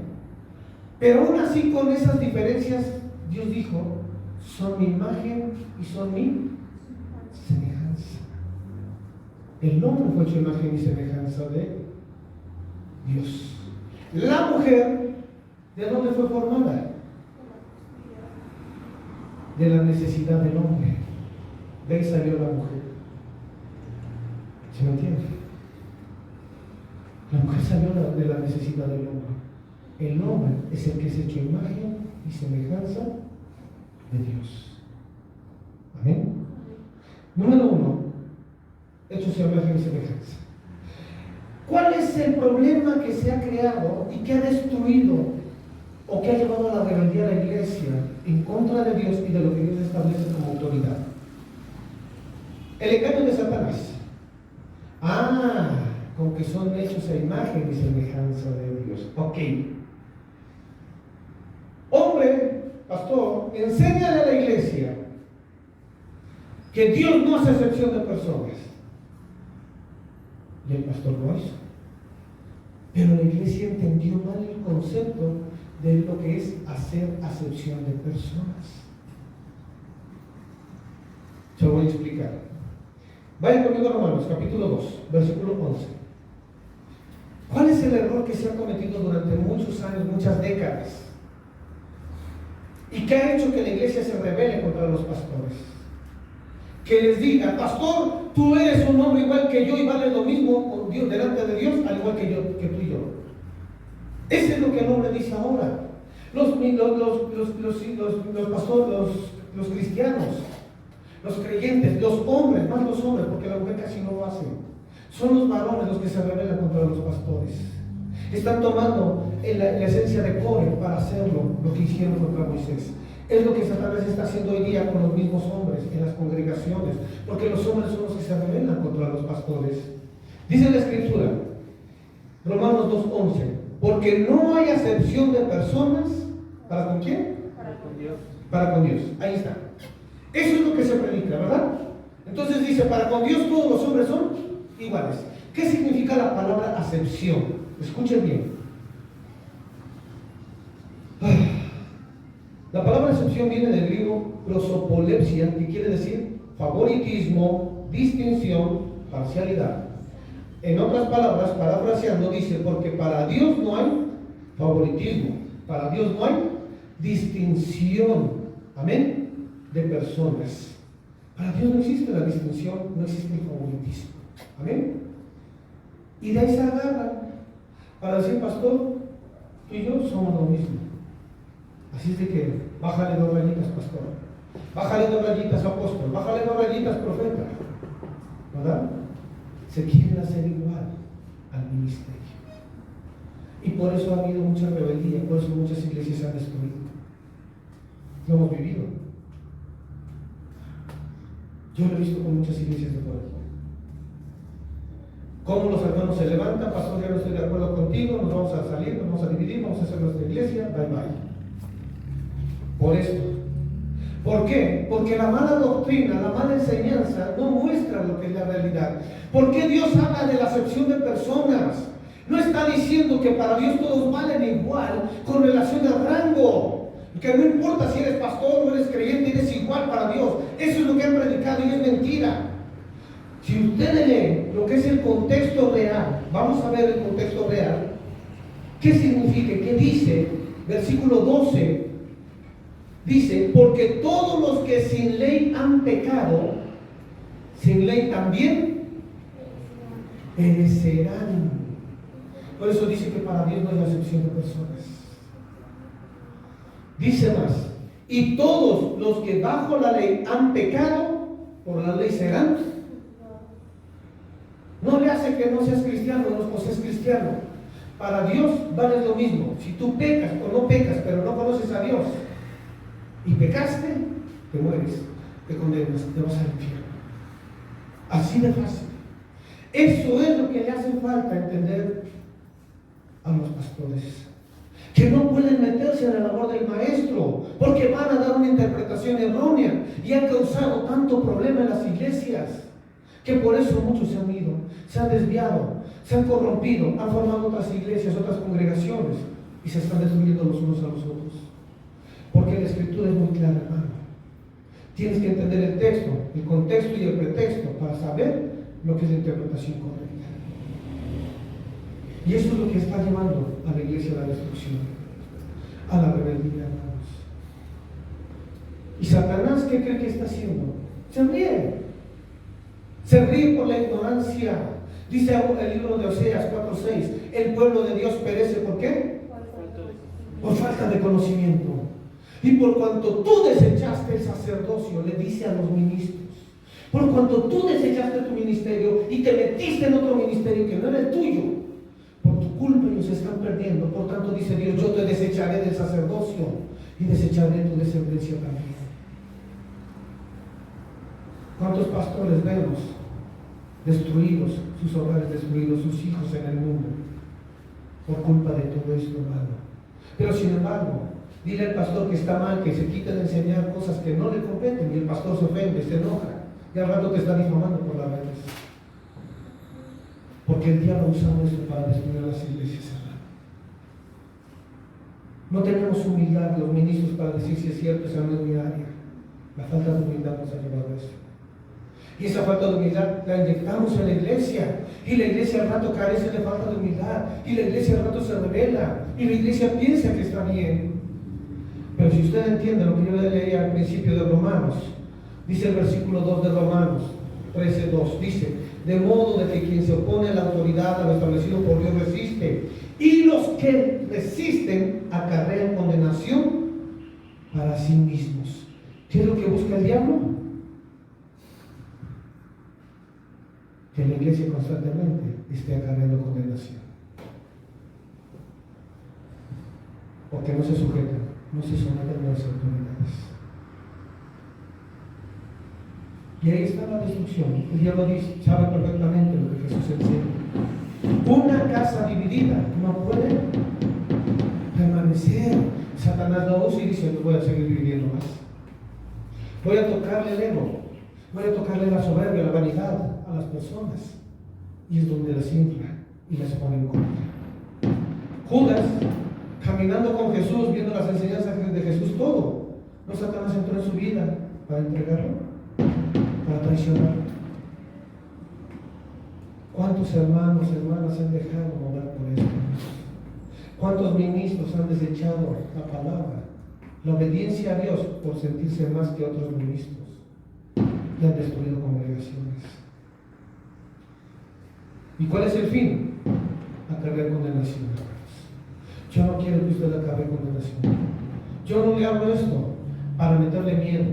Pero aún así, con esas diferencias, Dios dijo: son mi imagen y son mi semejanza. El hombre fue hecho imagen y semejanza de Dios. La mujer, ¿de dónde fue formada? de la necesidad del hombre. De ahí salió la mujer. ¿Se me entiende? La mujer salió de la necesidad del hombre. El hombre es el que es hecho imagen y semejanza de Dios. Amén. Número 1, hechos a imagen y semejanza. ¿Cuál es el problema que se ha creado y que ha destruido o que ha llevado a la rebeldía a la iglesia en contra de Dios y de lo que Dios establece como autoridad? El engaño de Satanás. Con que son hechos a imagen y semejanza de Dios. Ok. Hombre, pastor, enséñale a la iglesia que Dios no hace excepción de personas. Y el pastor lo hizo. Pero la iglesia entendió mal el concepto de lo que es hacer acepción de personas. Se lo voy a explicar. Vayan conmigo a Romanos, capítulo 2, versículo 11. ¿Cuál es el error que se ha cometido durante muchos años, muchas décadas? ¿Y qué ha hecho que la iglesia se rebele contra los pastores? Que les diga, pastor, tú eres un hombre igual que yo y vale lo mismo con Dios, delante de Dios, al igual que tú y yo. Eso es lo que el hombre dice ahora. Los pastores, los cristianos, los creyentes, los hombres, más los hombres, porque la mujer casi no lo hace. Son los varones los que se rebelan contra los pastores. Están tomando la esencia de Core para hacerlo, lo que hicieron contra Moisés. Es lo que Satanás está haciendo hoy día con los mismos hombres en las congregaciones, porque los hombres son los que se rebelan contra los pastores. Dice la Escritura, Romanos 2:11, porque no hay acepción de personas, ¿para con quién? Para con Dios. Para con Dios, ahí está. Eso es lo que se predica, ¿verdad? Entonces dice, para con Dios todos los hombres son iguales. ¿Qué significa la palabra acepción? Escuchen bien. La palabra acepción viene del griego prosopolepsia, que quiere decir favoritismo, distinción, parcialidad. En otras palabras, parafraseando, dice, porque para Dios no hay favoritismo, para Dios no hay distinción, amén, de personas. Para Dios no existe la distinción, no existe el favoritismo, amén. Y de ahí se agarran para decir, pastor, tú y yo somos lo mismo. Así es de que, bájale 2 rayitas, pastor. Bájale 2 rayitas, apóstol. Bájale 2 rayitas, profeta. ¿Verdad? Se quieren hacer igual al ministerio. Y por eso ha habido mucha rebeldía, por eso muchas iglesias se han destruido. Lo hemos vivido. Yo lo he visto con muchas iglesias de por aquí. Cómo los hermanos se levantan, pastor, ya no estoy de acuerdo contigo, nos vamos a salir, nos vamos a dividir, vamos a hacer nuestra iglesia, bye bye. Por esto. ¿Por qué? Porque la mala doctrina, la mala enseñanza no muestra lo que es la realidad. ¿Por qué Dios habla de la acepción de personas? No está diciendo que para Dios todos valen igual con relación al rango. Que no importa si eres pastor o eres creyente, eres igual para Dios. Eso es lo que han predicado y es mentira. Si ustedes leen lo que es el contexto real, vamos a ver el contexto real. ¿Qué significa? ¿Qué dice? Versículo 12. Dice, porque todos los que sin ley han pecado, sin ley también perecerán. Por eso dice que para Dios no hay acepción de personas. Dice más, y todos los que bajo la ley han pecado, por la ley serán. No le hace que no seas cristiano o seas cristiano. Para Dios vale lo mismo. Si tú pecas o no pecas, pero no conoces a Dios, y pecaste, te mueres, te condenas, te vas al infierno. Así de fácil. Eso es lo que le hace falta entender a los pastores, que no pueden meterse en la labor del maestro, porque van a dar una interpretación errónea y han causado tanto problema en las iglesias, que por eso muchos se han ido, se han desviado, se han corrompido, han formado otras iglesias, otras congregaciones y se están destruyendo los unos a los otros. Porque la escritura es muy clara, hermano. Tienes que entender el texto, el contexto y el pretexto para saber lo que es la interpretación correcta. Y eso es lo que está llevando a la iglesia a la destrucción, a la rebeldía, hermanos. Y Satanás, ¿qué cree que está haciendo? Se ríe. Se ríe por la ignorancia. Dice el libro de Oseas 4:6, el pueblo de Dios perece, ¿por qué? Por falta de conocimiento. Y por cuanto tú desechaste el sacerdocio, le dice a los ministros, por cuanto tú desechaste tu ministerio y te metiste en otro ministerio que no era el tuyo, por tu culpa ellos se están perdiendo. Por tanto dice Dios, yo te desecharé del sacerdocio y desecharé tu descendencia también. ¿Cuántos pastores vemos destruidos, sus hogares destruidos, sus hijos en el mundo, por culpa de todo esto, hermano? Pero sin embargo, dile al pastor que está mal, que se quite de enseñar cosas que no le competen, y el pastor se ofende, se enoja, y al rato te está difamando por las redes. Porque el diablo usa esto para destruir las iglesias, hermano. No tenemos humildad los ministros para decir si es cierto, esa no es mi área. La falta de humildad nos ha llevado a esto. Y esa falta de humildad la inyectamos en la iglesia. Y la iglesia al rato carece de falta de humildad. Y la iglesia al rato se revela. Y la iglesia piensa que está bien. Pero si usted entiende lo que yo le leía al principio de Romanos, dice el versículo 2 de Romanos 13:2, dice, de modo de que quien se opone a la autoridad, a lo establecido por Dios, resiste. Y los que resisten acarrean condenación para sí mismos. ¿Qué es lo que busca el diablo? Que la iglesia constantemente esté acarreando condenación. Porque no se sujetan, no se someten a las autoridades. Y ahí está la destrucción. El diablo dice, sabe perfectamente lo que Jesús enseña. Una casa dividida no puede permanecer. Satanás lo usa y dice, no voy a seguir dividiendo más. Voy a tocarle el ego. Voy a tocarle la soberbia, la vanidad a las personas. Y es donde las infla y las pone en contra. Judas, caminando con Jesús, viendo las enseñanzas de Jesús, todo. No, Satanás entró en su vida para entregarlo, para traicionarlo. ¿Cuántos hermanos, hermanas han dejado mover por esto? ¿Cuántos ministros han desechado la palabra, la obediencia a Dios por sentirse más que otros ministros? Y han destruido congregaciones. ¿Y cuál es el fin? Acarrear condenación. Yo no quiero que usted acarree condenación. Yo no le hablo esto para meterle miedo,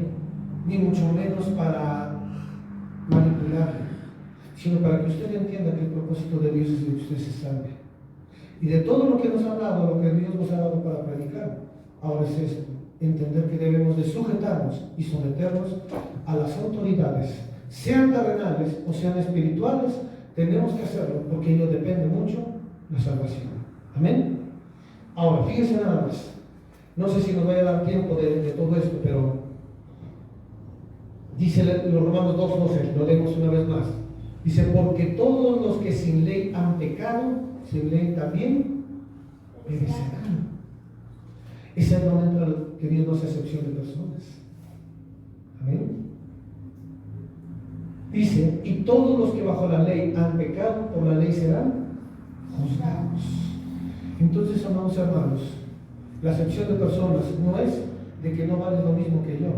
ni mucho menos para manipularle, sino para que usted entienda que el propósito de Dios es que usted se salve. Y de todo lo que nos ha dado, lo que Dios nos ha dado para predicar, ahora es esto: entender que debemos de sujetarnos y someternos a las autoridades, sean terrenales o sean espirituales. Tenemos que hacerlo porque ello depende mucho de la salvación. Amén. Ahora, fíjense nada más. No sé si nos vaya a dar tiempo de todo esto, pero dice los Romanos 2:12, lo leemos una vez más. Dice, porque todos los que sin ley han pecado, sin ley también perecerán. Esa es donde entra que Dios no hace excepción de personas. Amén. Dice, y todos los que bajo la ley han pecado, por la ley serán juzgados. Entonces, amados hermanos, la acepción de personas no es de que no vale lo mismo que yo.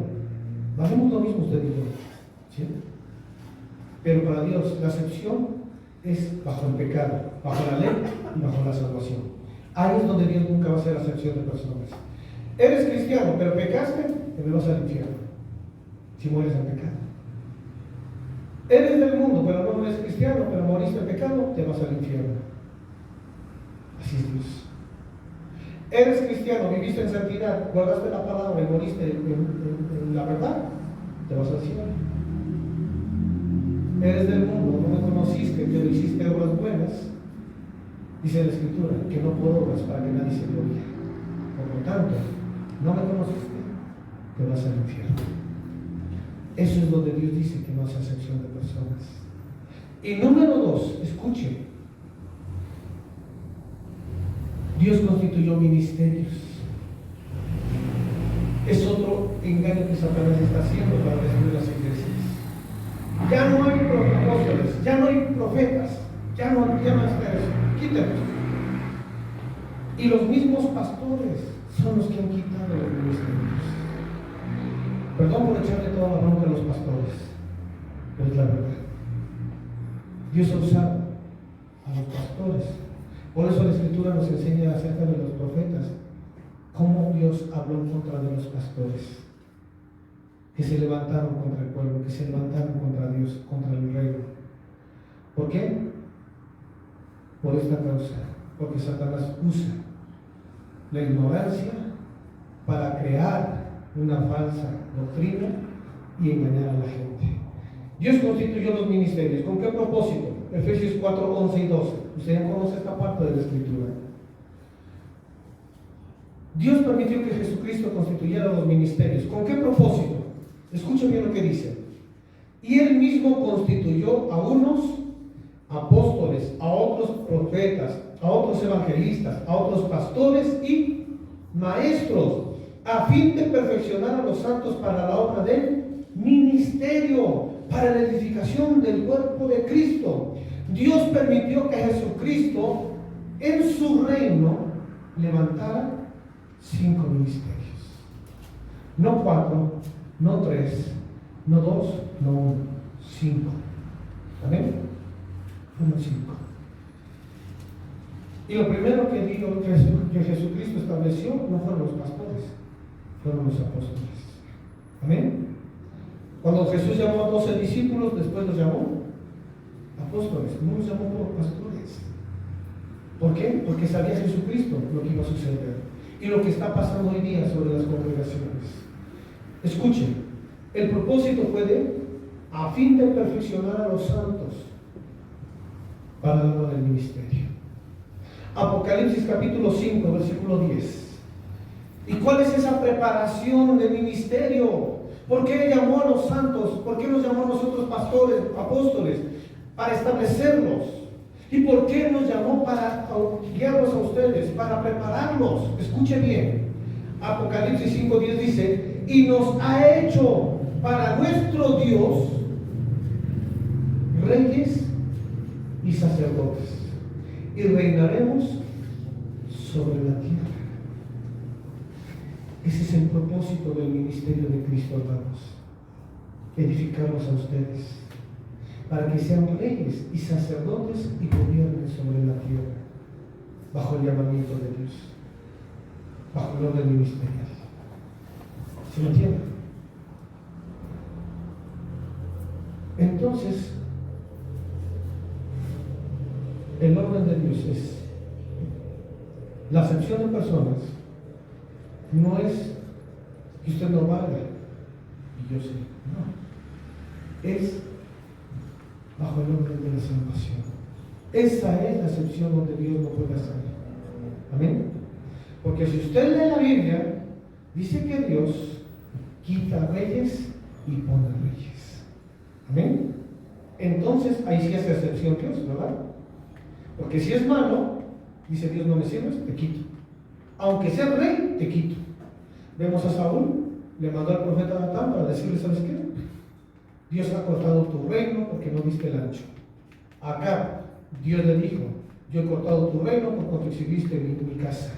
Valemos lo mismo usted y yo, ¿sí? Pero para Dios la acepción es bajo el pecado, bajo la ley y bajo la salvación. Ahí es donde Dios nunca va a hacer acepción de personas. Eres cristiano, pero pecaste, te vas al infierno si mueres en pecado. Eres del mundo, pero no eres cristiano, pero moriste en pecado, te vas al infierno. Así es Dios. Eres cristiano, viviste en santidad, guardaste la palabra y moriste en la verdad, te vas al cielo. Eres del mundo, no me conociste, pero hiciste obras buenas, dice la Escritura, que no por obras para que nadie se glorie. Por lo tanto, no me conociste, te vas al infierno. Eso es donde Dios dice que no hace acepción de personas. Y número 2, escuche. Dios constituyó ministerios. Es otro engaño que Satanás está haciendo para destruir las iglesias. Ya no hay apóstoles, ya no hay profetas, ya no está eso. Quítenlos. Y los mismos pastores son los que han quitado los ministerios. Perdón por echarle toda la bronca a los pastores, pero es la verdad. Dios ha usado a los pastores. Por eso la Escritura nos enseña acerca de los profetas, cómo Dios habló en contra de los pastores, que se levantaron contra el pueblo, que se levantaron contra Dios, contra el reino. ¿Por qué? Por esta causa, porque Satanás usa la ignorancia para crear una falsa doctrina y engañar a la gente. Dios constituyó los ministerios. ¿Con qué propósito? Efesios 4, 11 y 12. Usted ya conoce esta parte de la Escritura. Dios permitió que Jesucristo constituyera los ministerios. ¿Con qué propósito? Escuchen bien lo que dice. Y Él mismo constituyó a unos apóstoles, a otros profetas, a otros evangelistas, a otros pastores y maestros, a fin de perfeccionar a los santos para la obra del ministerio, para la edificación del cuerpo de Cristo. Dios permitió que Jesucristo en su reino levantara 5 ministerios. No 4, no 3, no 2, no 1, 5. ¿Amén? 1, 5. Y lo primero que digo que Jesucristo estableció no fueron los pastores, fueron los apóstoles. ¿Amén? Cuando Jesús llamó a 12 discípulos, después los llamó apóstoles, no los llamó por pastores. ¿Por qué? Porque sabía Jesucristo lo que iba a suceder y lo que está pasando hoy día sobre las congregaciones. Escuchen, el propósito fue a fin de perfeccionar a los santos para la obra del ministerio. Apocalipsis capítulo 5, versículo 10. ¿Y cuál es esa preparación de ministerio? ¿Por qué llamó a los santos? ¿Por qué nos llamó a nosotros pastores, apóstoles? Para establecerlos. ¿Y por qué nos llamó para guiarlos a ustedes? Para prepararlos. Escuche bien. Apocalipsis 5:10 dice: y nos ha hecho para nuestro Dios reyes y sacerdotes, y reinaremos sobre la tierra. Ese es el propósito del ministerio de Cristo, hermanos. Edificarlos a ustedes, para que sean reyes y sacerdotes y gobiernen sobre la tierra, bajo el llamamiento de Dios, bajo el orden ministerial. ¿Se me entiende? Entonces, el orden de Dios es la acepción de personas. No es que usted no valga y yo sí, no. Es bajo el orden de la salvación. Esa es la acepción donde Dios no puede hacer. Amén. Porque si usted lee la Biblia, dice que Dios quita reyes y pone reyes. Amén. Entonces ahí sí hace excepción Dios, ¿verdad? Porque si es malo, dice Dios: no me sirves, te quito. Aunque sea rey, te quito. Vemos a Saúl, le mandó al profeta Natán para decirle: ¿sabes qué? Dios ha cortado tu reino porque no diste el ancho. Acá Dios le dijo: yo he cortado tu reino por cuanto exhibiste mi casa.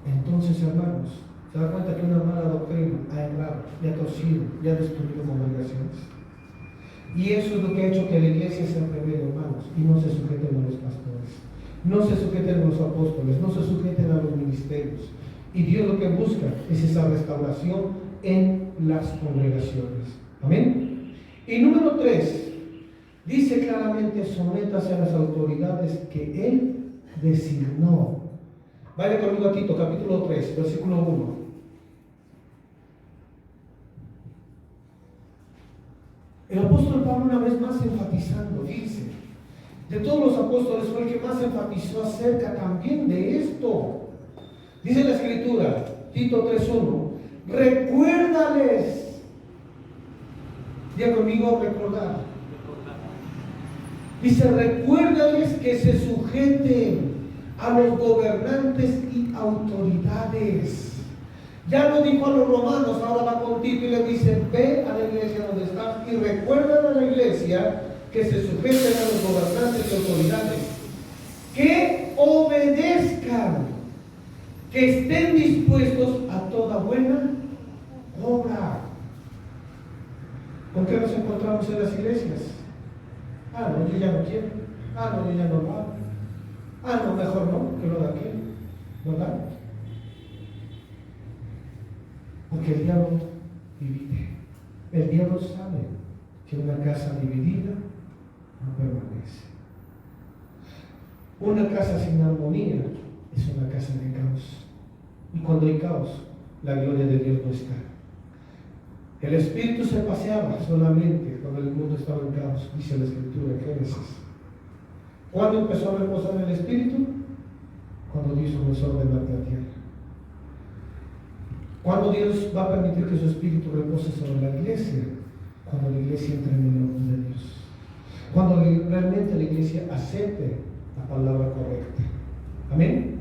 Entonces, hermanos, se da cuenta que una mala doctrina ha errado, y ha torcido, y ha destruido congregaciones. Y eso es lo que ha hecho que la iglesia se revele, hermanos, y no se sujeten a los pastores, no se sujeten a los apóstoles, no se sujeten a los ministerios. Y Dios lo que busca es esa restauración en las congregaciones. Amén. Y número 3, dice claramente: sométase a las autoridades que Él designó. Vaya conmigo a Tito, capítulo 3, versículo 1. El apóstol Pablo, una vez más enfatizando, dice: de todos los apóstoles fue el que más enfatizó acerca también de esto. Dice la Escritura, Tito 3:1: recuérdales. Diga conmigo: recordar. Dice: recuérdales que se sujeten a los gobernantes y autoridades. Ya lo dijo a los romanos, ahora va con Tito y le dice: ve a la iglesia donde estás y recuerda a la iglesia que se sujeten a los gobernantes y autoridades, que obedezcan, que estén dispuestos a toda buena obra. ¿Con qué nos encontramos en las iglesias? Ah, no, yo ya no quiero. Ah, no, yo ya no lo hago. Ah, no, mejor no, que lo de aquel. ¿Verdad? Porque el diablo divide. El diablo sabe que una casa dividida no permanece. Una casa sin armonía es una casa de caos. Y cuando hay caos, la gloria de Dios no está. El Espíritu se paseaba solamente cuando el mundo estaba en caos, dice la Escritura en Génesis. ¿Cuándo empezó a reposar el Espíritu? Cuando Dios comenzó a ordenar la tierra. ¿Cuándo Dios va a permitir que su Espíritu repose sobre la iglesia? Cuando la iglesia entre en el orden de Dios. Cuando realmente la iglesia acepte la palabra correcta. Amén.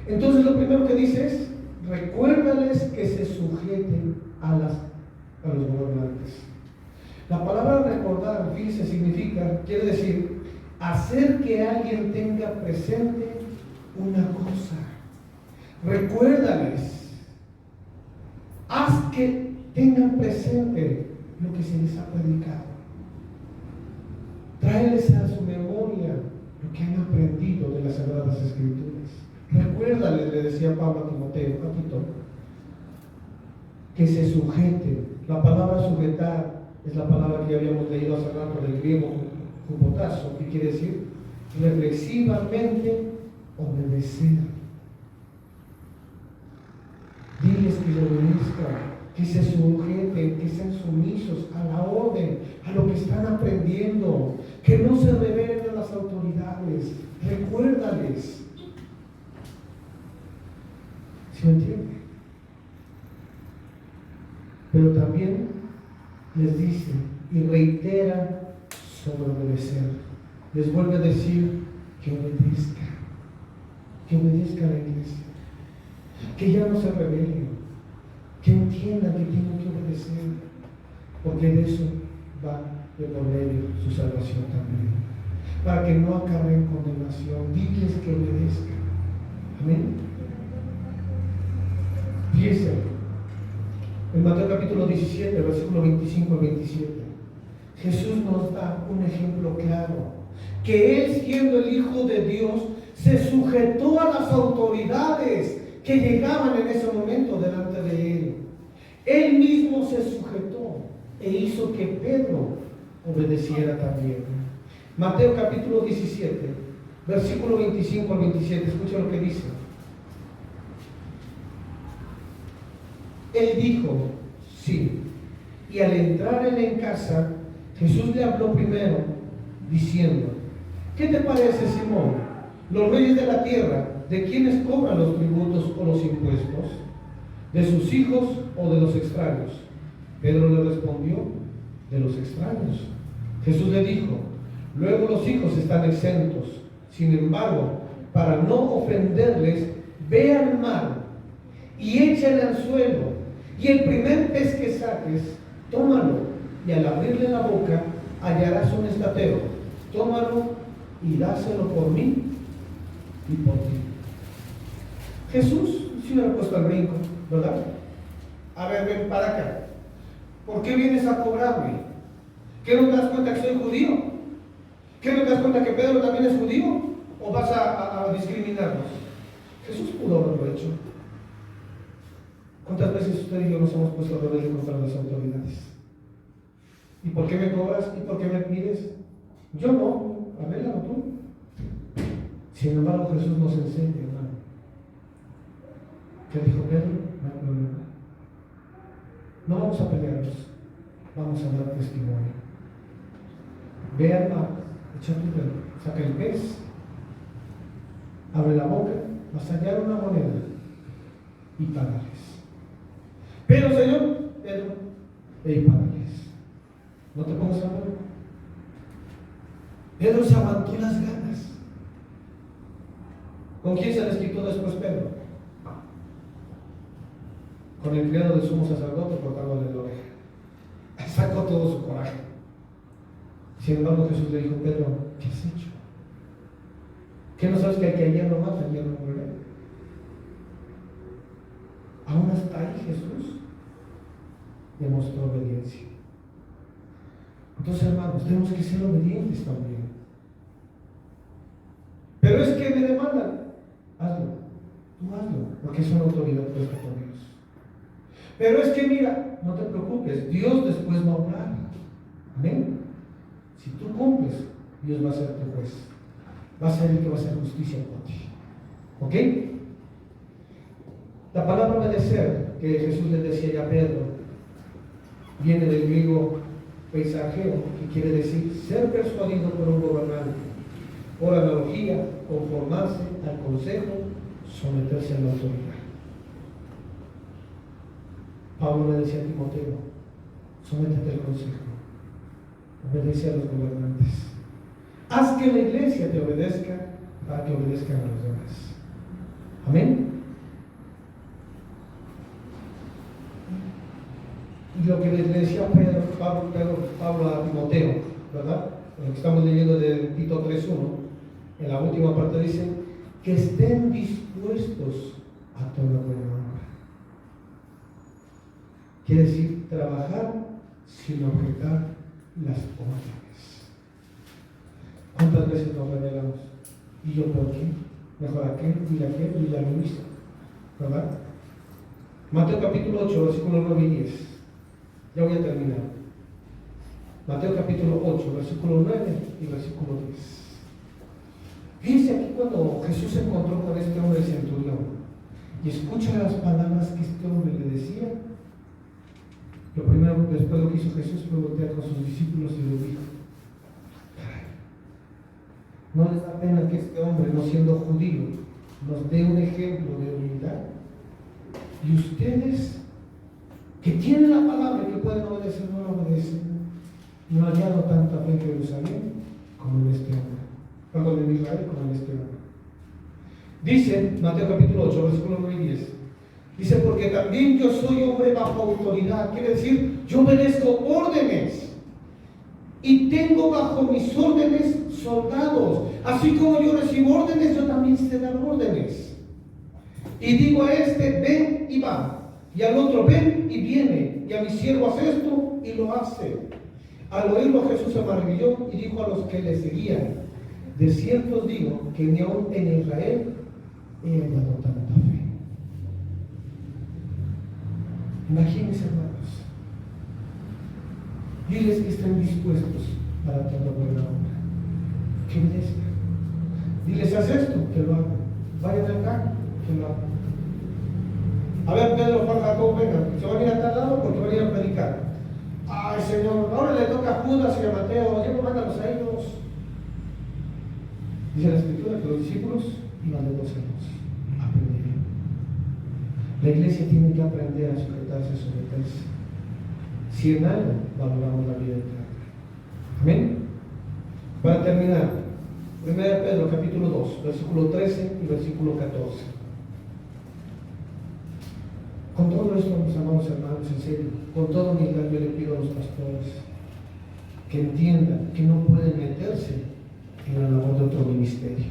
Entonces lo primero que dice es: recuérdales que se sujeten a los gobernantes. La palabra recordar, fíjense, quiere decir hacer que alguien tenga presente una cosa. Recuérdales, haz que tengan presente lo que se les ha predicado. Tráeles a su memoria lo que han aprendido de las Sagradas Escrituras. Recuérdales, le decía Pablo a Timoteo, a Tito, que se sujeten. La palabra sujetar es la palabra que habíamos leído hace rato del griego jupotazo, que quiere decir reflexivamente obedecer. Diles que le obedezcan, que se sujeten, que sean sumisos a la orden, a lo que están aprendiendo, que no se rebelen a las autoridades. Recuérdales. ¿Sí me entiende? Pero también les dice y reitera sobre obedecer. Les vuelve a decir que obedezca a la iglesia, que ya no se rebelen, que entiendan que tienen que obedecer, porque de eso va de por medio su salvación también, para que no acarreen condenación. Diles que obedezcan. Amén. Fíjense, en Mateo capítulo 17, versículo 25 al 27, Jesús nos da un ejemplo claro, que Él, siendo el Hijo de Dios, se sujetó a las autoridades que llegaban en ese momento delante de Él. Él mismo se sujetó e hizo que Pedro obedeciera también. Mateo capítulo 17, versículo 25 al 27, escucha lo que dice. Él dijo, sí. Y al entrar él en casa, Jesús le habló primero, diciendo: ¿qué te parece, Simón? Los reyes de la tierra, ¿de quiénes cobran los tributos o los impuestos? ¿De sus hijos o de los extraños? Pedro le respondió: de los extraños. Jesús le dijo: luego los hijos están exentos. Sin embargo, para no ofenderles, ve al mar y échale al suelo, y el primer pez que saques, tómalo, y al abrirle la boca hallarás un estatero. Tómalo y dáselo por mí y por ti. Jesús sí hubiera puesto el brinco, ¿verdad? A ver, ven para acá. ¿Por qué vienes a cobrarme? ¿Qué no te das cuenta que soy judío? ¿Qué no te das cuenta que Pedro también es judío? ¿O vas a discriminarnos? Jesús pudo haberlo hecho. ¿Cuántas veces usted y yo nos hemos puesto rebelde contra las autoridades? ¿Y por qué me cobras? ¿Y por qué me pides? Yo no, arréglalo tú. Sin embargo, Jesús nos enseña, hermano. ¿Qué dijo Pedro? No vamos a pelearnos, vamos a dar testimonio. Ve al mar, echa tu dedo, saca el pez, abre la boca, vas a hallar una moneda y págales. Pero, Señor, Pedro, ve y págales. No te pongas a hablar. Pedro se aguantó las ganas. ¿Con quién se les quitó después Pedro? Con el criado del sumo sacerdote cortándole la oreja. Sacó todo su coraje. Sin embargo, Jesús le dijo: Pedro, ¿qué has hecho? ¿Qué no sabes que al que ayer no mata, ayer no muere? ¿Aún está ahí Jesús? demostró obediencia. Entonces, hermanos, tenemos que ser obedientes también. Pero es que me demandan, hazlo, tú hazlo, porque es una autoridad puesta por Dios. Pero es que mira, no te preocupes, Dios después va a hablar. Amén. Si tú cumples, Dios va a ser tu juez, va a ser el que va a hacer justicia por ti. ¿Ok? La palabra obedecer, que Jesús le decía ya a Pedro, viene del griego peisajeo, que quiere decir ser persuadido por un gobernante. Por analogía, conformarse al consejo, someterse a la autoridad. Pablo le decía a Timoteo, sométete al consejo, obedece a los gobernantes. Haz que la iglesia te obedezca para que obedezcan a los demás. Amén. Y lo que le decía Pablo a Timoteo, ¿verdad? Lo que estamos leyendo de Tito 3:1, en la última parte dice que estén dispuestos a toda buena obra. Quiere decir trabajar sin objetar las órdenes. ¿Cuántas veces nos revelamos? ¿Y yo por qué? Mejor aquel y ya lo hizo, ¿verdad? Mateo capítulo 8, versículos 9 y 10. Ya voy a terminar. Mateo capítulo 8, versículo 9 y versículo 10. Fíjense aquí cuando Jesús se encontró con este hombre centurión y escucha las palabras que este hombre le decía. Lo primero, después lo que hizo Jesús fue voltear con sus discípulos y les dijo: ¿no les da pena que este hombre, no siendo judío, nos dé un ejemplo de humildad? Y ustedes, que tienen la palabra y que pueden obedecer, no la obedecen. No ha hallado tanta fe en Jerusalén como en este hombre. Perdón, en Israel como en este hombre. Dice Mateo capítulo 8, versículo 9 y 10. Dice, porque también yo soy hombre bajo autoridad. Quiere decir, yo obedezco órdenes. Y tengo bajo mis órdenes soldados. Así como yo recibo órdenes, yo también sé dar órdenes. Y digo a este, ven y va. Y al otro, ven y viene. Y a mi siervo hace esto y lo hace. Al oírlo Jesús se maravilló y dijo a los que le seguían: de cierto os digo que ni aún en Israel he hallado tanta fe. Imagínense, hermanos, diles que estén dispuestos para toda buena obra, que obedezcan. Diles, haz esto, que lo hagan. Vayan acá, que lo hagan. A ver, Pedro, Juan, Jacob, vengan, se van a ir a tal lado porque van a ir a predicar. Ay, Señor, ahora le toca a Judas y a Mateo, ya no mándalos a ellos. Dice la Escritura que los discípulos iban de dos en dos, aprendieron. La iglesia tiene que aprender a sujetarse, a someterse. Si en algo valoramos la vida eterna. Amén. Para terminar, 1 Pedro capítulo 2, versículo 13 y versículo 14. Con todo esto, mis amados hermanos, en serio, con toda humildad yo le pido a los pastores que entiendan que no pueden meterse en la labor de otro ministerio.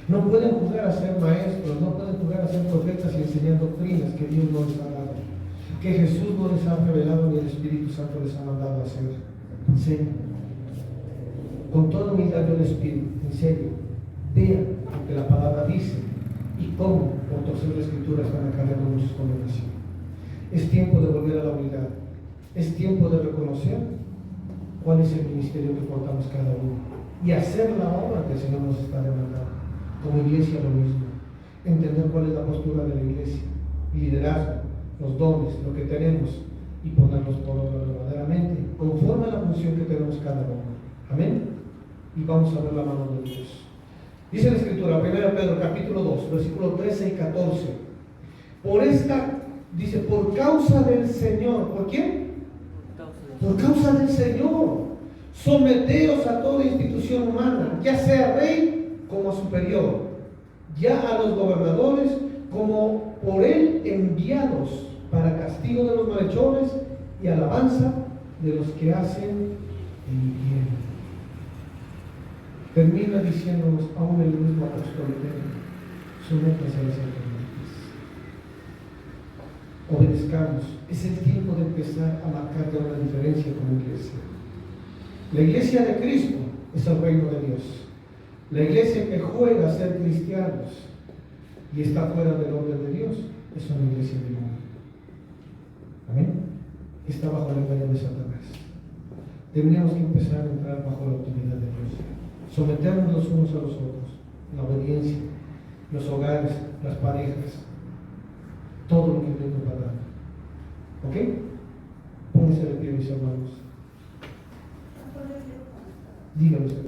No pueden jugar a ser maestros, no pueden jugar a ser profetas y enseñar doctrinas que Dios no les ha dado, que Jesús no les ha revelado ni el Espíritu Santo les ha mandado a hacer. En serio, con toda humildad yo les pido, en serio, vean lo que la palabra dice y cómo por torcer la Escritura están acarreando muchos condenación. Es tiempo de volver a la humildad, es tiempo de reconocer cuál es el ministerio que portamos cada uno y hacer la obra que el Señor nos está demandando. Como iglesia lo mismo, entender cuál es la postura de la iglesia, liderazgo, los dones, lo que tenemos y ponerlos por obra verdaderamente, conforme a la función que tenemos cada uno. Amén. Y vamos a ver la mano de Dios. Dice la Escritura, 1 Pedro capítulo 2, versículos 13 y 14. Por esta, dice, por causa del Señor. ¿Por quién? Por causa del Señor. Someteos a toda institución humana, ya sea rey como superior, ya a los gobernadores como por él enviados para castigo de los malhechores y alabanza de los que hacen el bien. Termina diciéndonos aún el mismo apóstol Pedro: sométanse a las autoridades. obedezcamos. Es el tiempo de empezar a marcar ya una diferencia como iglesia. La iglesia de Cristo es el reino de Dios. La iglesia que juega a ser cristianos y está fuera del orden de Dios es una iglesia de mundo. Amén. Está bajo el engaño de Satanás. Tendríamos que empezar a entrar bajo la autoridad de Dios, someternos los unos a los otros, la obediencia, los hogares, las parejas, todo lo que Dios nos va dando. ¿Ok? Pónganse de pie, mis hermanos. Díganme.